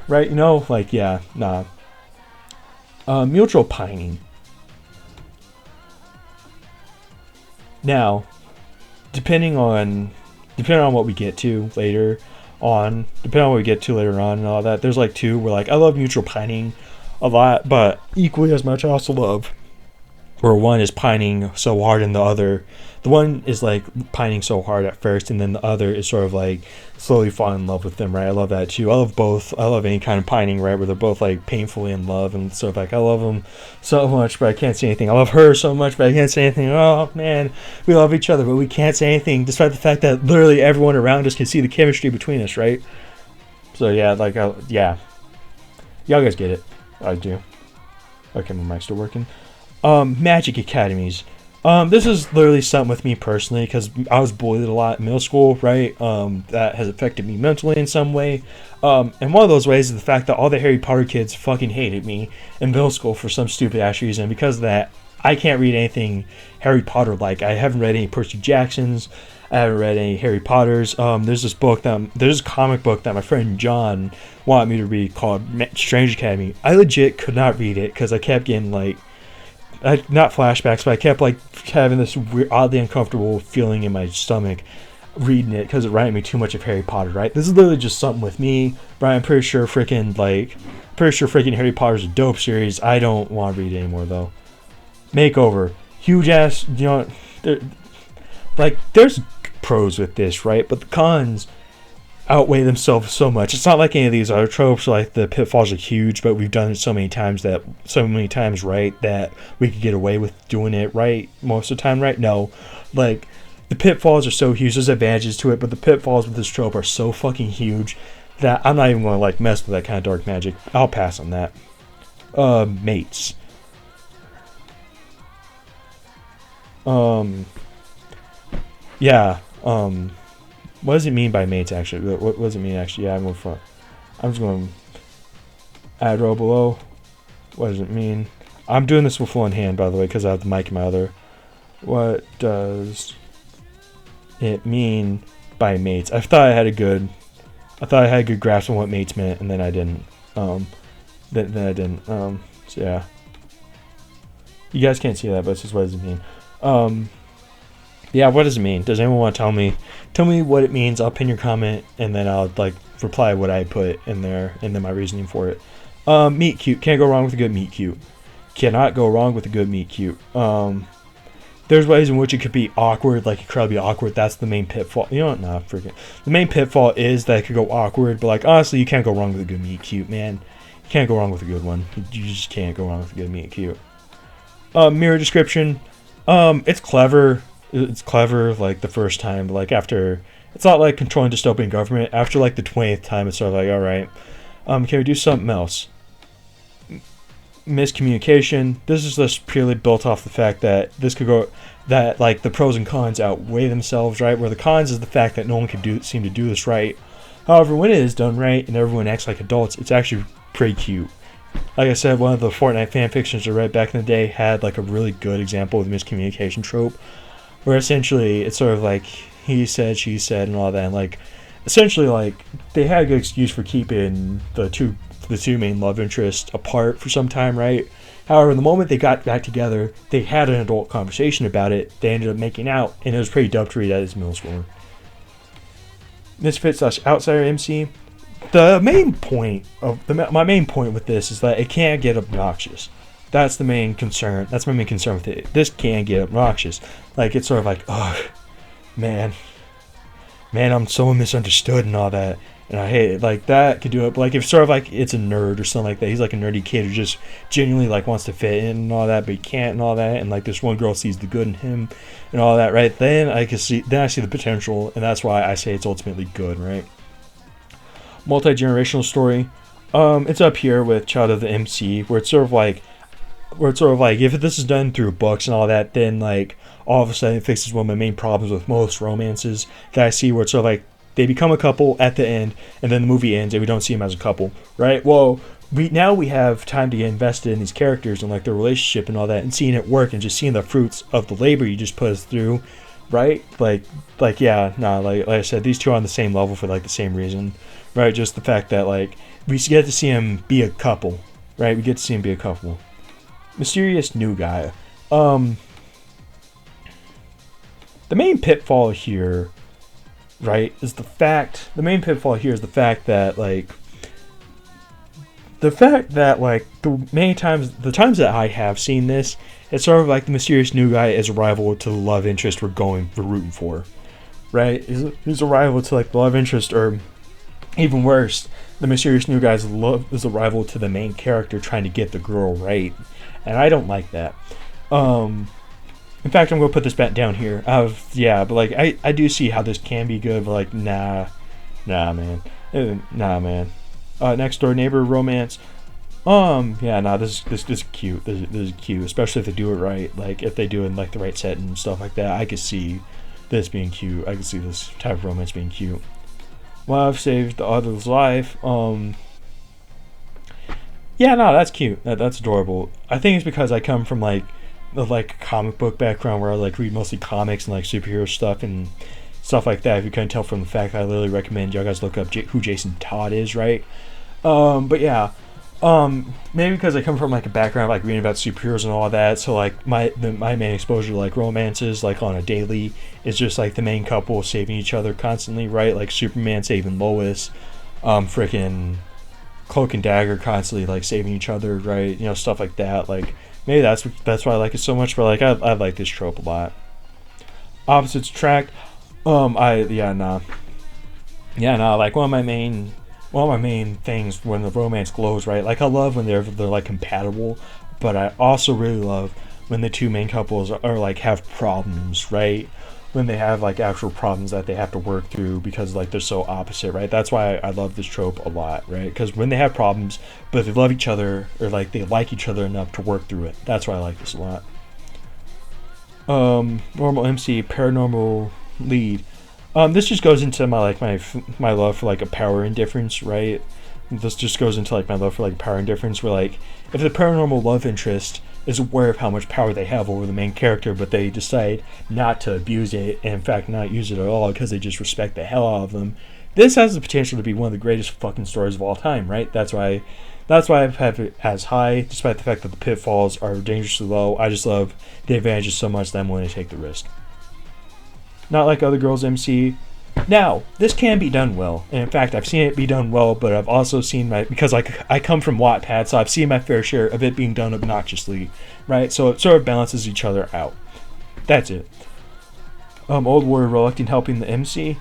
right? You know, like, yeah, nah. Mutual pining. Now, depending on what we get to later on, and all that, there's like two where like I love mutual pining a lot, but equally as much I also love where one is pining so hard and the one is like pining so hard at first, and then the other is sort of like slowly falling in love with them, right? I love that too. I love both. I love any kind of pining, right, where they're both like painfully in love, and sort of like I love them so much but I can't say anything. I love her so much but I can't say anything. Oh man, we love each other but we can't say anything, despite the fact that literally everyone around us can see the chemistry between us, right? So yeah, like yeah, y'all guys get it. I do. Okay, my mic's still working. Magic academies. This is literally something with me personally because I was bullied a lot in middle school, right? That has affected me mentally in some way. And one of those ways is the fact that all the Harry Potter kids fucking hated me in middle school for some stupid ass reason. Because of that, I can't read anything Harry Potter like. I haven't read any Percy Jacksons. I haven't read any Harry Potters. There's this comic book that my friend John wanted me to read called Strange Academy. I legit could not read it because I kept getting like, not flashbacks, but I kept like having this weird, oddly uncomfortable feeling in my stomach reading it because it reminded me too much of Harry Potter, right? This is literally just something with me, but I'm pretty sure freaking Harry Potter's a dope series. I don't want to read it anymore though. Makeover, huge ass, there's pros with this, right? But the cons outweigh themselves so much. It's not like any of these other tropes, like the pitfalls are huge, but we've done it so many times right, that we could get away with doing it right most of the time, right? No, like the pitfalls are so huge. There's advantages to it, but the pitfalls with this trope are so fucking huge that I'm not even going to like mess with that kind of dark magic. I'll pass on that. Mates. Yeah. What does it mean by mates, actually? What does it mean, actually? Yeah, I'm just going to add row below. What does it mean? I'm doing this with one hand, by the way, because I have the mic in my other. What does it mean by mates? I thought I had a good grasp on what mates meant, and then I didn't. Then I didn't. So yeah. You guys can't see that, but it's just what does it mean? Yeah, what does it mean? Does anyone want to tell me? Tell me what it means. I'll pin your comment, and then I'll like reply what I put in there, and then my reasoning for it. Meet cute. Can't go wrong with a good meet cute. Cannot go wrong with a good meet cute. There's ways in which it could be awkward, like it could be awkward. That's the main pitfall. You know what? Nah, freaking. The main pitfall is that it could go awkward, but like honestly, you can't go wrong with a good meet cute, man. You can't go wrong with a good one. You just can't go wrong with a good meet cute. Mirror description. It's clever. It's clever like the first time, but like after, it's not like controlling dystopian government. After like the 20th time, it's sort of like, all right, can we do something else? Miscommunication. This is just purely built off the fact that that like the pros and cons outweigh themselves, right? Where the cons is the fact that no one can seem to do this right. However, when it is done right and everyone acts like adults, it's actually pretty cute. Like I said, one of the Fortnite fan fictions I read back in the day had like a really good example of the miscommunication trope, where essentially it's sort of like he said, she said, and all that, and like essentially like they had a good excuse for keeping the two main love interests apart for some time, right? However, the moment they got back together, they had an adult conversation about it. They ended up making out, and it was pretty dope to read that as middle schooler. Misfit / outsider MC. The main point of my main point with this is that it can't get obnoxious. That's the main concern. That's my main concern with it. This can get obnoxious. Like it's sort of like, oh, man, I'm so misunderstood and all that, and I hate it. Like that could do it. But like if sort of like it's a nerd or something like that. He's like a nerdy kid who just genuinely like wants to fit in and all that, but he can't and all that. And like this one girl sees the good in him and all that, right? Then I see the potential, and that's why I say it's ultimately good, right? Multi-generational story. It's up here with Child of the MC, where it's sort of like if this is done through books and all that, then like all of a sudden it fixes one of my main problems with most romances that I see, where it's sort of like they become a couple at the end and then the movie ends and we don't see them as a couple, right? Well, we have time to get invested in these characters and like their relationship and all that, and seeing it work and just seeing the fruits of the labor you just put us through, right? Like I said, these two are on the same level for like the same reason, right? Just the fact that like we get to see them be a couple, right? We get to see them be a couple. Mysterious new guy. Um, the main pitfall here, right, is the main pitfall here is the times that I have seen this, it's sort of like the mysterious new guy is a rival to the love interest we're rooting for, right? He's a rival to like the love interest, or even worse, the mysterious new guy is a rival to the main character trying to get the girl right, and I don't like that. Um, in fact, I'm gonna put this back down here. But like I do see how this can be good, but like man, nah, man. Next door neighbor romance. Yeah, nah, this is cute. This is cute, especially if they do it right. Like if they do it in like the right setting and stuff like that. I could see this being cute. I could see this type of romance being cute. Love saved the other's life. Yeah, no, that's cute. That's adorable. I think it's because I come from like the like comic book background where I like read mostly comics and like superhero stuff and stuff like that. If you couldn't tell from the fact that I literally recommend y'all guys look up who Jason Todd is, right? But yeah, maybe because I come from like a background of, like reading about superheroes and all that, so like my main exposure to like romances like on a daily is just like the main couple saving each other constantly, right? Like Superman saving Lois, freaking Cloak and Dagger constantly like saving each other, right? You know, stuff like that. Like maybe that's why I like it so much. But like I like this trope a lot. Opposites attract. Like one of my main things when the romance glows, right? Like I love when they're like compatible, but I also really love when the two main couples are like have problems, right? When they have like actual problems that they have to work through because like they're so opposite, right? That's why I love this trope a lot, right? Because when they have problems, but they love each other or like they like each other enough to work through it. That's why I like this a lot. Normal MC, paranormal lead. This just goes into my love for like a power indifference, right? This just goes into like my love for like power indifference, where like if the paranormal love interest is aware of how much power they have over the main character, but they decide not to abuse it, and in fact not use it at all because they just respect the hell out of them. This has the potential to be one of the greatest fucking stories of all time, right? That's why I have it as high, despite the fact that the pitfalls are dangerously low. I just love the advantages so much that I'm willing to take the risk. Not like other girls MC. Now, this can be done well, and in fact, I've seen it be done well, but I've also seen because I come from Wattpad, so I've seen my fair share of it being done obnoxiously, right? So it sort of balances each other out. That's it. Old warrior reluctant helping the MC?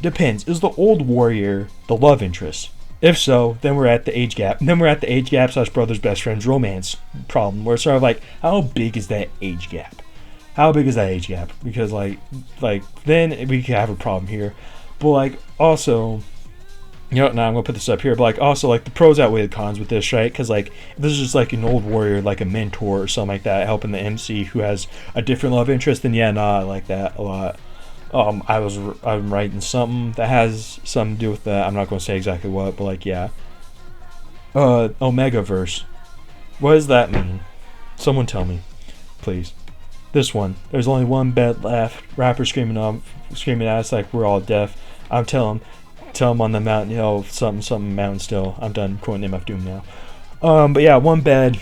Depends. Is the old warrior the love interest? If so, then we're at the age gap. And then we're at the age gap / brother's best friend's romance problem, where it's sort of like, how big is that age gap? How big is that age gap? Because like then we could have a problem here. But like also, now I'm gonna put this up here. But like also like the pros outweigh the cons with this, right? Because like if this is just like an old warrior, like a mentor or something like that, helping the MC who has a different love interest, then yeah, I like that a lot. I'm writing something that has something to do with that. I'm not gonna say exactly what, but like yeah. Omegaverse. What does that mean? Someone tell me, please. This one. There's only one bed left. Rapper screaming at us like we're all deaf. I'm telling him on the mountain, something mountain still. I'm done quoting MF Doom now. But yeah, one bed.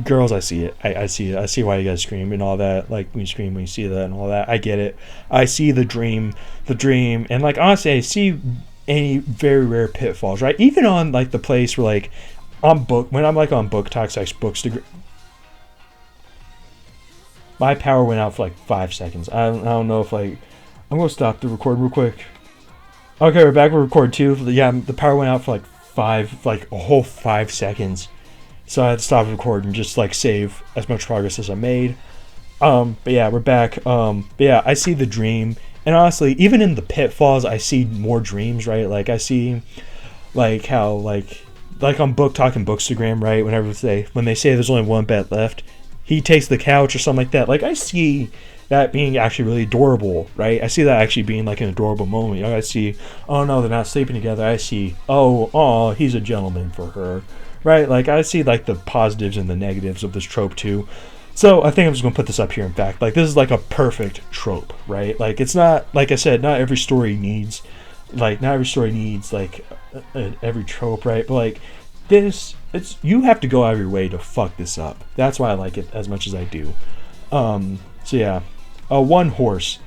Girls, I see it. I see it. I see why you guys scream and all that. Like when you scream, when you see that and all that. I get it. I see the dream, and like honestly, I see any very rare pitfalls, right? Even on like the place where like when I'm like on book talks, like books to. My power went out for like 5 seconds. I don't know if like I'm gonna stop the record real quick. Okay, we're back with record 2. Yeah, the power went out for like a whole 5 seconds. So I had to stop recording and just like save as much progress as I made. But yeah, we're back. But yeah, I see the dream, and honestly, even in the pitfalls, I see more dreams, right? Like I see like how like on book talking bookstagram, right? When they say there's only one bed left. He takes the couch or something like that. Like, I see that being actually really adorable, right? I see that actually being like an adorable moment. I see, oh no, they're not sleeping together. I see, oh, he's a gentleman for her, right? Like, I see like the positives and the negatives of this trope too. So I think I'm just going to put this up here. In fact, like, this is like a perfect trope, right? Like, it's not, like I said, not every story needs like every trope, right? But like, this it's you have to go out of your way to fuck this up. That's why I like it as much as I do. So yeah, one horse.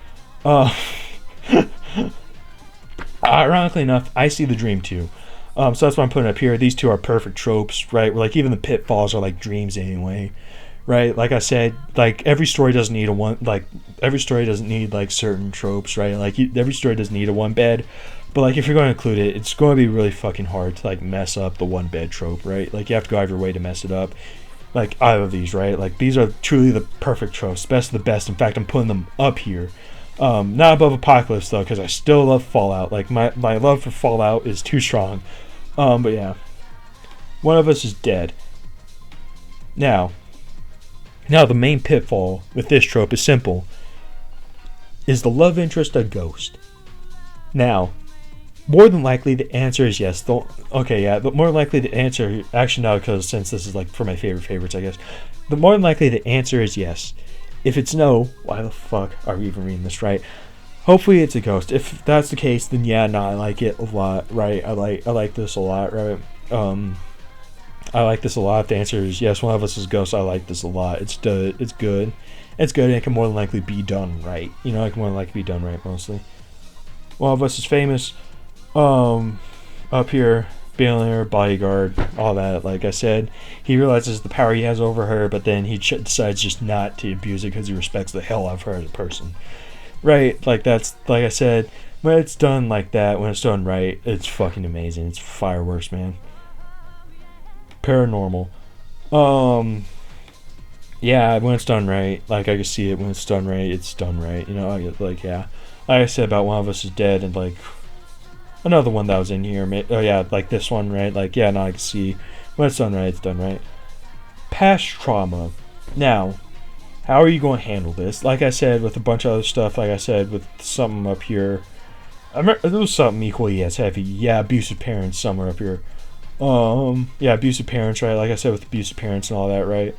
Uh, Ironically enough, I see the dream too. So that's why I'm putting it up here. These two are perfect tropes, right? Like even the pitfalls are like dreams anyway, right? Like I said, like every story doesn't need a one. Like every story doesn't need like certain tropes, right? Like every story doesn't need a one bed, but like if you're going to include it, it's going to be really fucking hard to like mess up the one bed trope, right? Like you have to go out of your way to mess it up. Like out of these, right? Like these are truly the perfect tropes, best of the best. In fact, I'm putting them up here. Not above Apocalypse though, because I still love Fallout. Like my love for Fallout is too strong. But yeah, one of us is dead. Now the main pitfall with this trope is simple. Is the love interest a ghost? Now, more than likely the answer is yes. But more likely the answer, actually no, because since this is like for my favorites, I guess. But more than likely the answer is yes. If it's no, why the fuck are we even reading this, right? Hopefully it's a ghost. If that's the case, then yeah, no, I like it a lot, right? I like this a lot, right? I like this a lot. If the answer is yes, one of us is ghost. I like this a lot. It's good. It's good. And it can more than likely be done right. You know, it can more than likely be done right mostly. One of us is famous. Up here, billionaire, bodyguard, all that. Like I said, he realizes the power he has over her, but then he decides just not to abuse it because he respects the hell out of her as a person. Right? Like that's, like I said, when it's done like that, when it's done right, it's fucking amazing. It's fireworks, man. Paranormal. Yeah, when it's done right, like I can see it when it's done right, it's done right. You know, like yeah. Like I said about one of us is dead, and like another one that was in here. Oh yeah, like this one, right? Like yeah, now I can see when it's done right, it's done right. Past trauma. Now, how are you going to handle this? Like I said with a bunch of other stuff. Like I said with something up here. I remember there was something equally as heavy. Yeah, abusive parents somewhere up here. Yeah, abusive parents, right? Like I said with abusive parents and all that, right?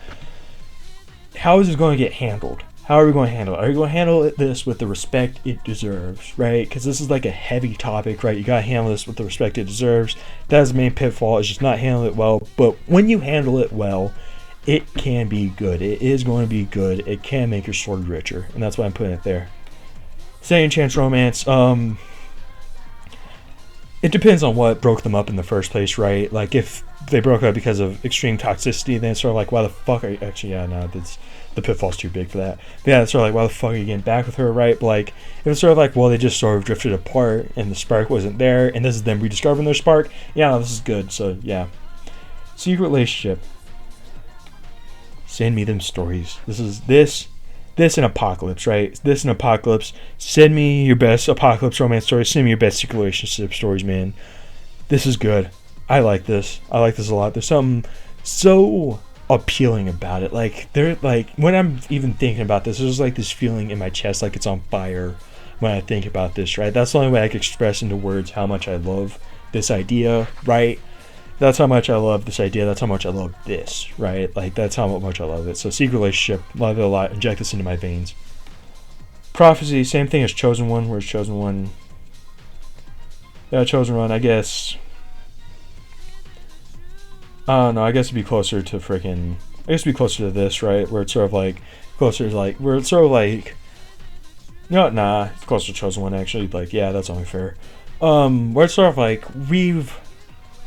How is this going to get handled? How are we going to handle it? Are you going to handle this with the respect it deserves, right? Because this is like a heavy topic, right? You got to handle this with the respect it deserves. That is the main pitfall, is just not handling it well. But when you handle it well, it can be good. It is going to be good. It can make your story richer. And that's why I'm putting it there. Second chance romance. It depends on what broke them up in the first place, right? Like if they broke up because of extreme toxicity, then it's sort of like, why the fuck are you... Actually, yeah, no, the pitfall's too big for that. But yeah, it's sort of like, why the fuck are you getting back with her, right? But like, if it's sort of like, well, they just sort of drifted apart and the spark wasn't there, and this is them rediscovering their spark, yeah, no, this is good. So yeah. Secret relationship. Send me them stories. This and Apocalypse, right? This and Apocalypse. Send me your best Apocalypse romance stories. Send me your best secret relationship stories, man. This is good. I like this. I like this a lot. There's something so appealing about it. Like, when I'm even thinking about this, there's like this feeling in my chest like it's on fire when I think about this, right? That's the only way I can express into words how much I love this idea, right? That's how much I love this idea. That's how much I love this, right? Like, that's how much I love it. So, secret relationship, love it a lot. Inject this into my veins. Prophecy, same thing as Chosen One. Where's Chosen One? Yeah, Chosen One, I guess. No, I guess it'd be closer to freaking... I guess it'd be closer to this, right? Where it's sort of like... Closer to like... Where it's sort of like... No, nah. It's closer to Chosen One, actually. Like, yeah, that's only fair. Where it's sort of like...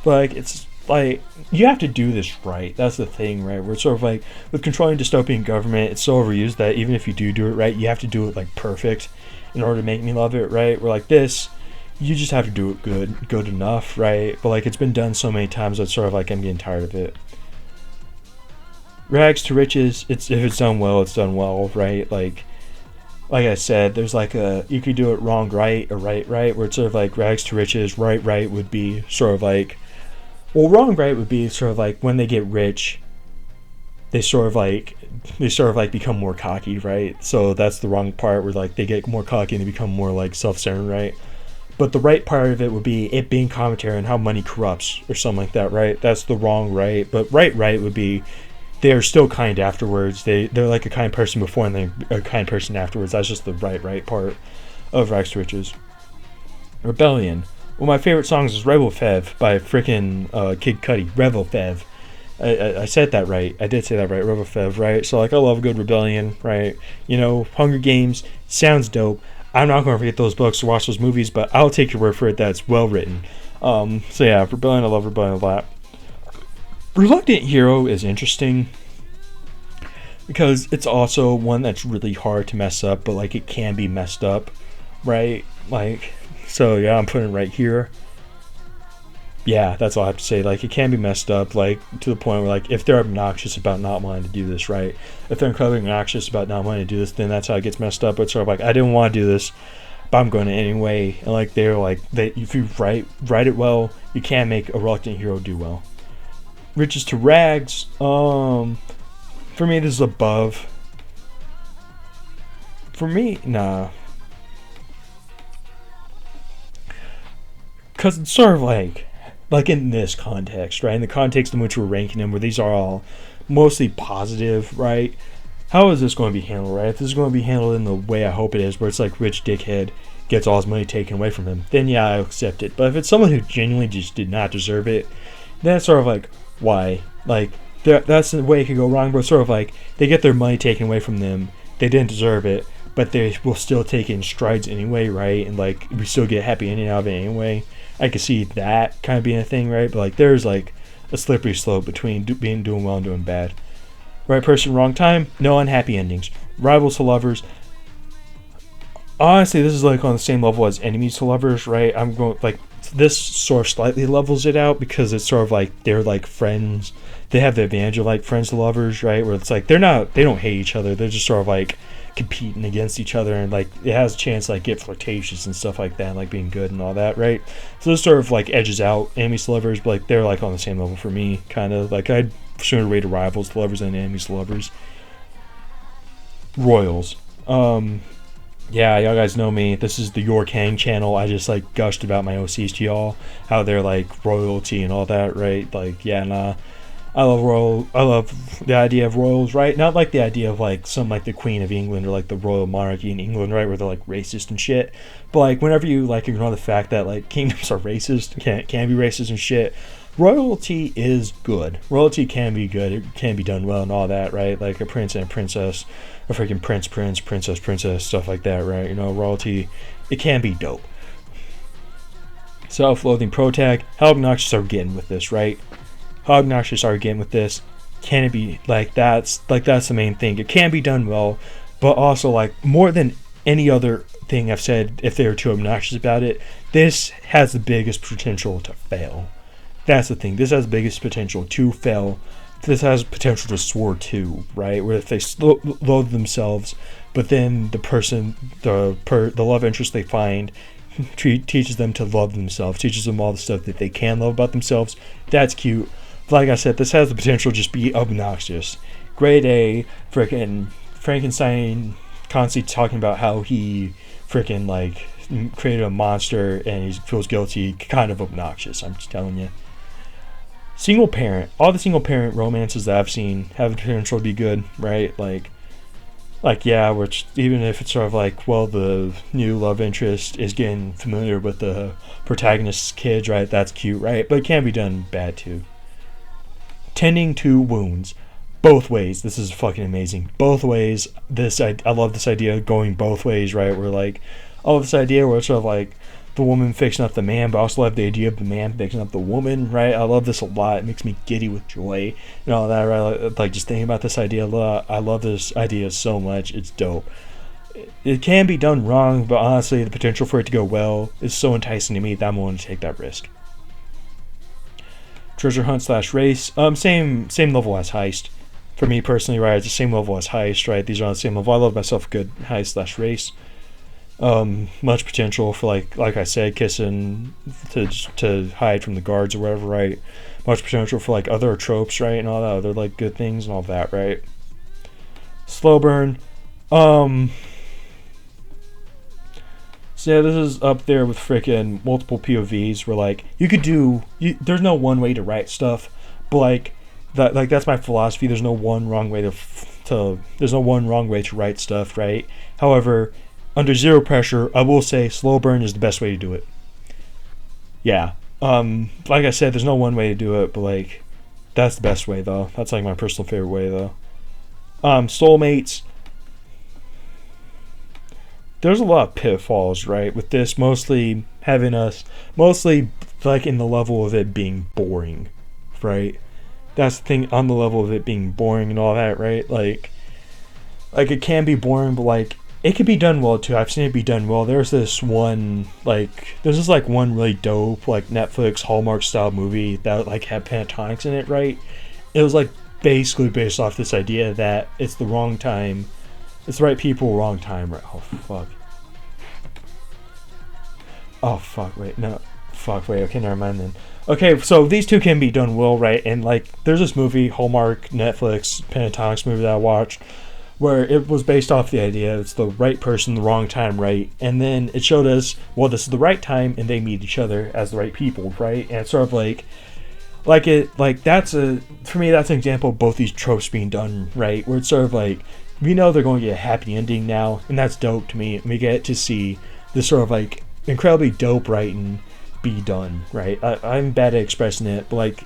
Like, it's like, you have to do this right. That's the thing, right? Where it's sort of like, with controlling dystopian government, it's so overused that even if you do it right, you have to do it, like, perfect in order to make me love it, right? Where, like, this, you just have to do it good enough, right? But, like, it's been done so many times that it's sort of like, I'm getting tired of it. Rags to riches, if it's done well, it's done well, right? Like I said, there's like you could do it wrong right or right, where it's sort of like rags to riches, right would be sort of like, well, wrong right would be sort of like when they get rich, they sort of like become more cocky, right? So that's the wrong part, where like they get more cocky and they become more like self-centered, right? But the right part of it would be it being commentary on how money corrupts or something like that, right? That's the wrong right. But right would be they're still kind afterwards. They're like a kind person before and they're a kind person afterwards. That's just the right part of Rags to Riches. Rebellion. One of my favorite songs is Rebel Fev by frickin' Kid Cudi. Rebel Fev. I said that right. I did say that right. Robofev, right? So like I love a good rebellion, right? You know, Hunger Games sounds dope. I'm not going to forget those books or watch those movies, but I'll take your word for it that it's well written. So yeah, Rebellion, I love Rebellion a lot. Reluctant Hero is interesting because it's also one that's really hard to mess up, but like it can be messed up, right? Like, so yeah, I'm putting it right here. Yeah, that's all I have to say. Like, it can be messed up, like, to the point where, like, if they're obnoxious about not wanting to do this, right? If they're incredibly obnoxious about not wanting to do this, then that's how it gets messed up. But it's sort of like, I didn't want to do this, but I'm going to anyway. And, like, they're like, if you write it well, you can make a reluctant hero do well. Riches to Rags, for me, this is above. For me, nah. Because it's sort of like in this context, right? In the context in which we're ranking them, where these are all mostly positive, right? How is this going to be handled, right? If this is going to be handled in the way I hope it is, where it's like rich dickhead gets all his money taken away from him, then yeah, I'll accept it. But if it's someone who genuinely just did not deserve it, then it's sort of like, why? Like, that's the way it could go wrong, but it's sort of like, they get their money taken away from them, they didn't deserve it, but they will still take it in strides anyway, right? And like, we still get a happy ending out of it anyway. I could see that kind of being a thing, right? But like, there's like a slippery slope between doing well and doing bad. Right person, wrong time, no unhappy endings. Rivals to lovers. Honestly, this is like on the same level as enemies to lovers, right? I'm going like, this sort of slightly levels it out because it's sort of like they're like friends. They have the advantage of like friends to lovers, right? Where it's like they don't hate each other. They're just sort of like competing against each other, and like it has a chance to like get flirtatious and stuff like that, and like being good and all that, right? So this sort of like edges out enemies to lovers, but like they're like on the same level for me, kind of. Like I'd sooner rate rivals to lovers than enemies to lovers. Royals. Yeah, y'all guys know me. This is the York Hang channel. I just like gushed about my OCs to y'all, how they're like royalty and all that, right? Like, yeah, nah. I love the idea of royals, right? Not like the idea of like some like the Queen of England or like the royal monarchy in England, right? Where they're like racist and shit. But like whenever you like ignore the fact that like kingdoms are racist, can be racist and shit, royalty is good. Royalty can be good. It can be done well and all that, right? Like a prince and a princess, a freaking princess, stuff like that, right? You know, royalty, it can be dope. Self-loathing protag. How obnoxious are we getting with this, right? How obnoxious are we getting with this? Can it be like that's the main thing. It can be done well, but also like more than any other thing I've said, if they were too obnoxious about it, this has the biggest potential to fail. That's the thing. This has the biggest potential to fail. This has potential to soar too, right? Where if they loathe themselves, but then the person, the love interest they find teaches them to love themselves, teaches them all the stuff that they can love about themselves. That's cute. Like I said, this has the potential to just be obnoxious. Grade A, frickin' Frankenstein constantly talking about how he frickin' like created a monster and he feels guilty. Kind of obnoxious, I'm just telling you. Single parent. All the single parent romances that I've seen have the potential to be good, right? Like yeah, which even if it's sort of like, well, the new love interest is getting familiar with the protagonist's kids, right? That's cute, right? But it can be done bad too. Tending to wounds. Both ways. This is fucking amazing. Both ways. I love this idea of going both ways, right? Where like, I love this idea where it's sort of like the woman fixing up the man, but I also love the idea of the man fixing up the woman, right? I love this a lot. It makes me giddy with joy and all that, right? Like just thinking about this idea a lot. I love this idea so much. It's dope. It can be done wrong, but honestly, the potential for it to go well is so enticing to me that I'm willing to take that risk. Treasure hunt / race. Same level as heist. For me personally, right? It's the same level as heist, right? These are on the same level. I love myself a good heist / race. Much potential for like I said, kissing to hide from the guards or whatever, right? Much potential for like other tropes, right? And all that other like good things and all that, right? Slow burn. So yeah, this is up there with freaking multiple POVs where like you could do there's no one way to write stuff, but like that's my philosophy. There's no one wrong way there's no one wrong way to write stuff, right? However, under zero pressure, I will say slow burn is the best way to do it. Yeah. Like I said, there's no one way to do it, but like That's the best way though. That's like my personal favorite way though. Soulmates. There's a lot of pitfalls, right? With this mostly having us, mostly like in the level of it being boring, right? That's the thing, on the level of it being boring and all that, right? Like it can be boring, but like it could be done well too. I've seen it be done well. There's this one one really dope like Netflix Hallmark style movie that like had pentatonics in it, right? It was like basically based off this idea that it's the wrong time, it's the right people, wrong time, right? Oh fuck, wait, no. Fuck, wait, okay, never mind then. Okay, so these two can be done well, right? And like there's this movie, Hallmark, Netflix, pentatonics movie that I watched where it was based off the idea it's the right person, the wrong time, right? And then it showed us, well, this is the right time, and they meet each other as the right people, right? And it's sort of that's for me, that's an example of both these tropes being done right, where it's sort of like, we know they're going to get a happy ending now, and that's dope to me. And we get to see this sort of like incredibly dope writing be done, right? I'm bad at expressing it, but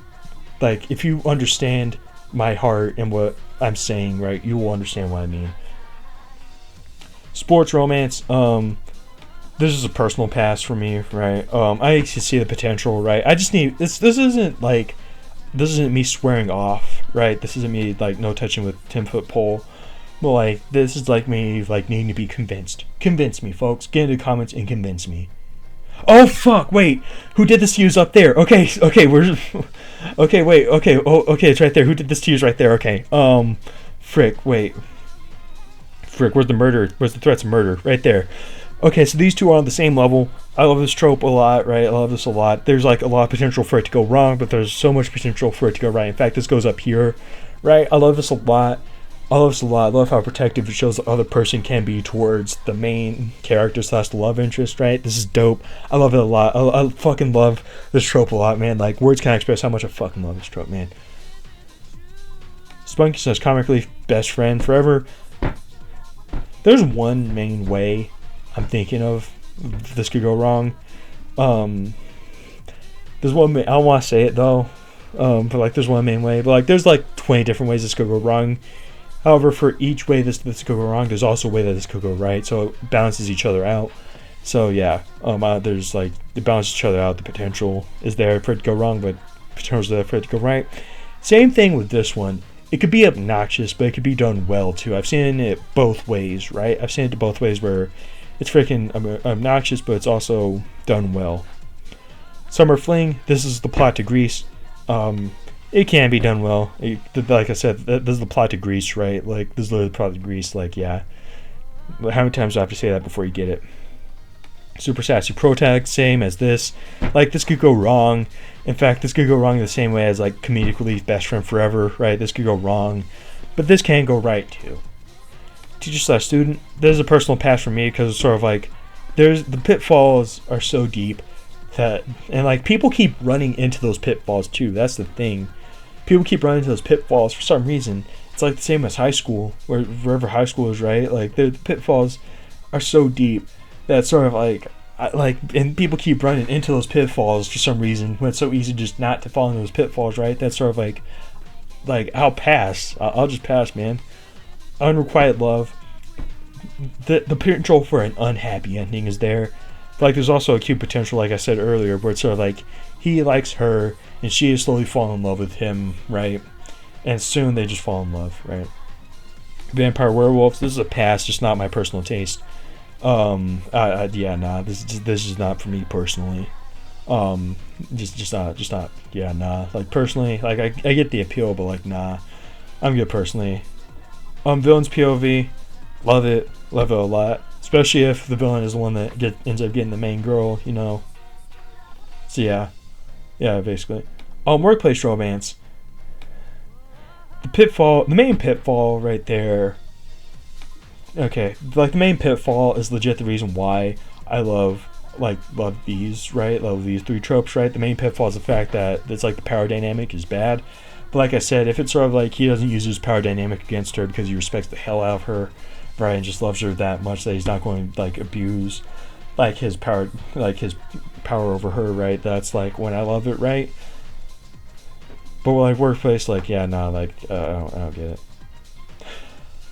like if you understand my heart and what I'm saying, right, you will understand what I mean. Sports romance, this is a personal pass for me, right? I actually see the potential, right? I just need this. This isn't me swearing off, right? This isn't me like no touching with 10-foot pole, but like this is like me like needing to be convinced. Convince me, folks. Get into the comments and convince me. Oh fuck! Wait, who did this to you? Is up there? Okay, we're okay. Wait, okay, oh, okay, it's right there. Who did this to you? Is right there. Okay. Frick. Wait. Frick. Where's the murder? Where's the threats of murder? Right there. Okay, so these two are on the same level. I love this trope a lot, right? I love this a lot. There's like a lot of potential for it to go wrong, but there's so much potential for it to go right. In fact, this goes up here, right? I love this a lot. I love how protective it shows the other person can be towards the main character / the love interest, right? This is dope. I love it a lot. I fucking love this trope a lot, man. Like, words can't express how much I fucking love this trope, man. Spunky says, comic relief, best friend forever. There's one main way I'm thinking of this could go wrong. There's one, I don't want to say it though, but like there's one main way, but like there's like 20 different ways this could go wrong. However, for each way this could go wrong, there's also a way that this could go right, so it balances each other out. So yeah, there's like, it balances each other out. The potential is there for it to go wrong, but potential is there for it to go right. Same thing with this one. It could be obnoxious, but it could be done well too. I've seen it both ways, right? I've seen it both ways where it's freaking obnoxious, but it's also done well. Summer Fling, this is the plot to Grease. It can be done well. Like I said, this is the plot to Grease, right? Like, this is literally the plot to Grease. Like, yeah. How many times do I have to say that before you get it? Super Sassy Protag, same as this. Like, this could go wrong. In fact, this could go wrong the same way as, like, Comedic Relief, Best Friend Forever, right? This could go wrong. But this can go right, too. Teacher / student, this is a personal pass for me because it's sort of like, the pitfalls are so deep that, and like people keep running into those pitfalls too. That's the thing. People keep running into those pitfalls for some reason. It's like the same as high school, wherever high school is, right? Like the pitfalls are so deep that it's sort of like, and people keep running into those pitfalls for some reason when it's so easy just not to fall into those pitfalls, right? That's sort of like I'll pass. I'll just pass, man. Unrequited love. The potential for an unhappy ending is there. But like there's also a cute potential, like I said earlier, where it's sort of like he likes her and she is slowly falling in love with him, right? And soon they just fall in love, right? Vampire werewolves, this is a pass, just not my personal taste. Yeah, nah, this is not for me personally. Just not, yeah, nah. Like personally, like I get the appeal, but like nah, I'm good personally. Villain's POV, love it a lot, especially if the villain is the one that ends up getting the main girl, you know. So yeah, basically. Workplace romance. The main pitfall right there. Okay, like the main pitfall is legit the reason why I love these, right? Love these three tropes, right? The main pitfall is the fact that it's like the power dynamic is bad. But like I said, if it's sort of like he doesn't use his power dynamic against her because he respects the hell out of her, right, and just loves her that much that he's not going to like abuse his power over her, right? That's like when I love it, right? But like workplace, like yeah, nah, like I don't get it.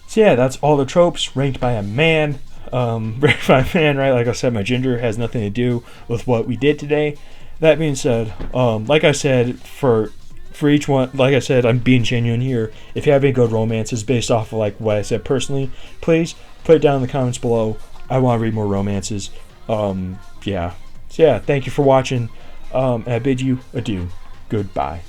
So yeah, that's all the tropes ranked by a man. Ranked by a man, right? Like I said, my gender has nothing to do with what we did today. That being said, like I said, for each one, like I said, I'm being genuine here. If you have any good romances based off of like what I said personally, please put it down in the comments below. I want to read more romances. Yeah. So yeah, thank you for watching. And I bid you adieu. Goodbye.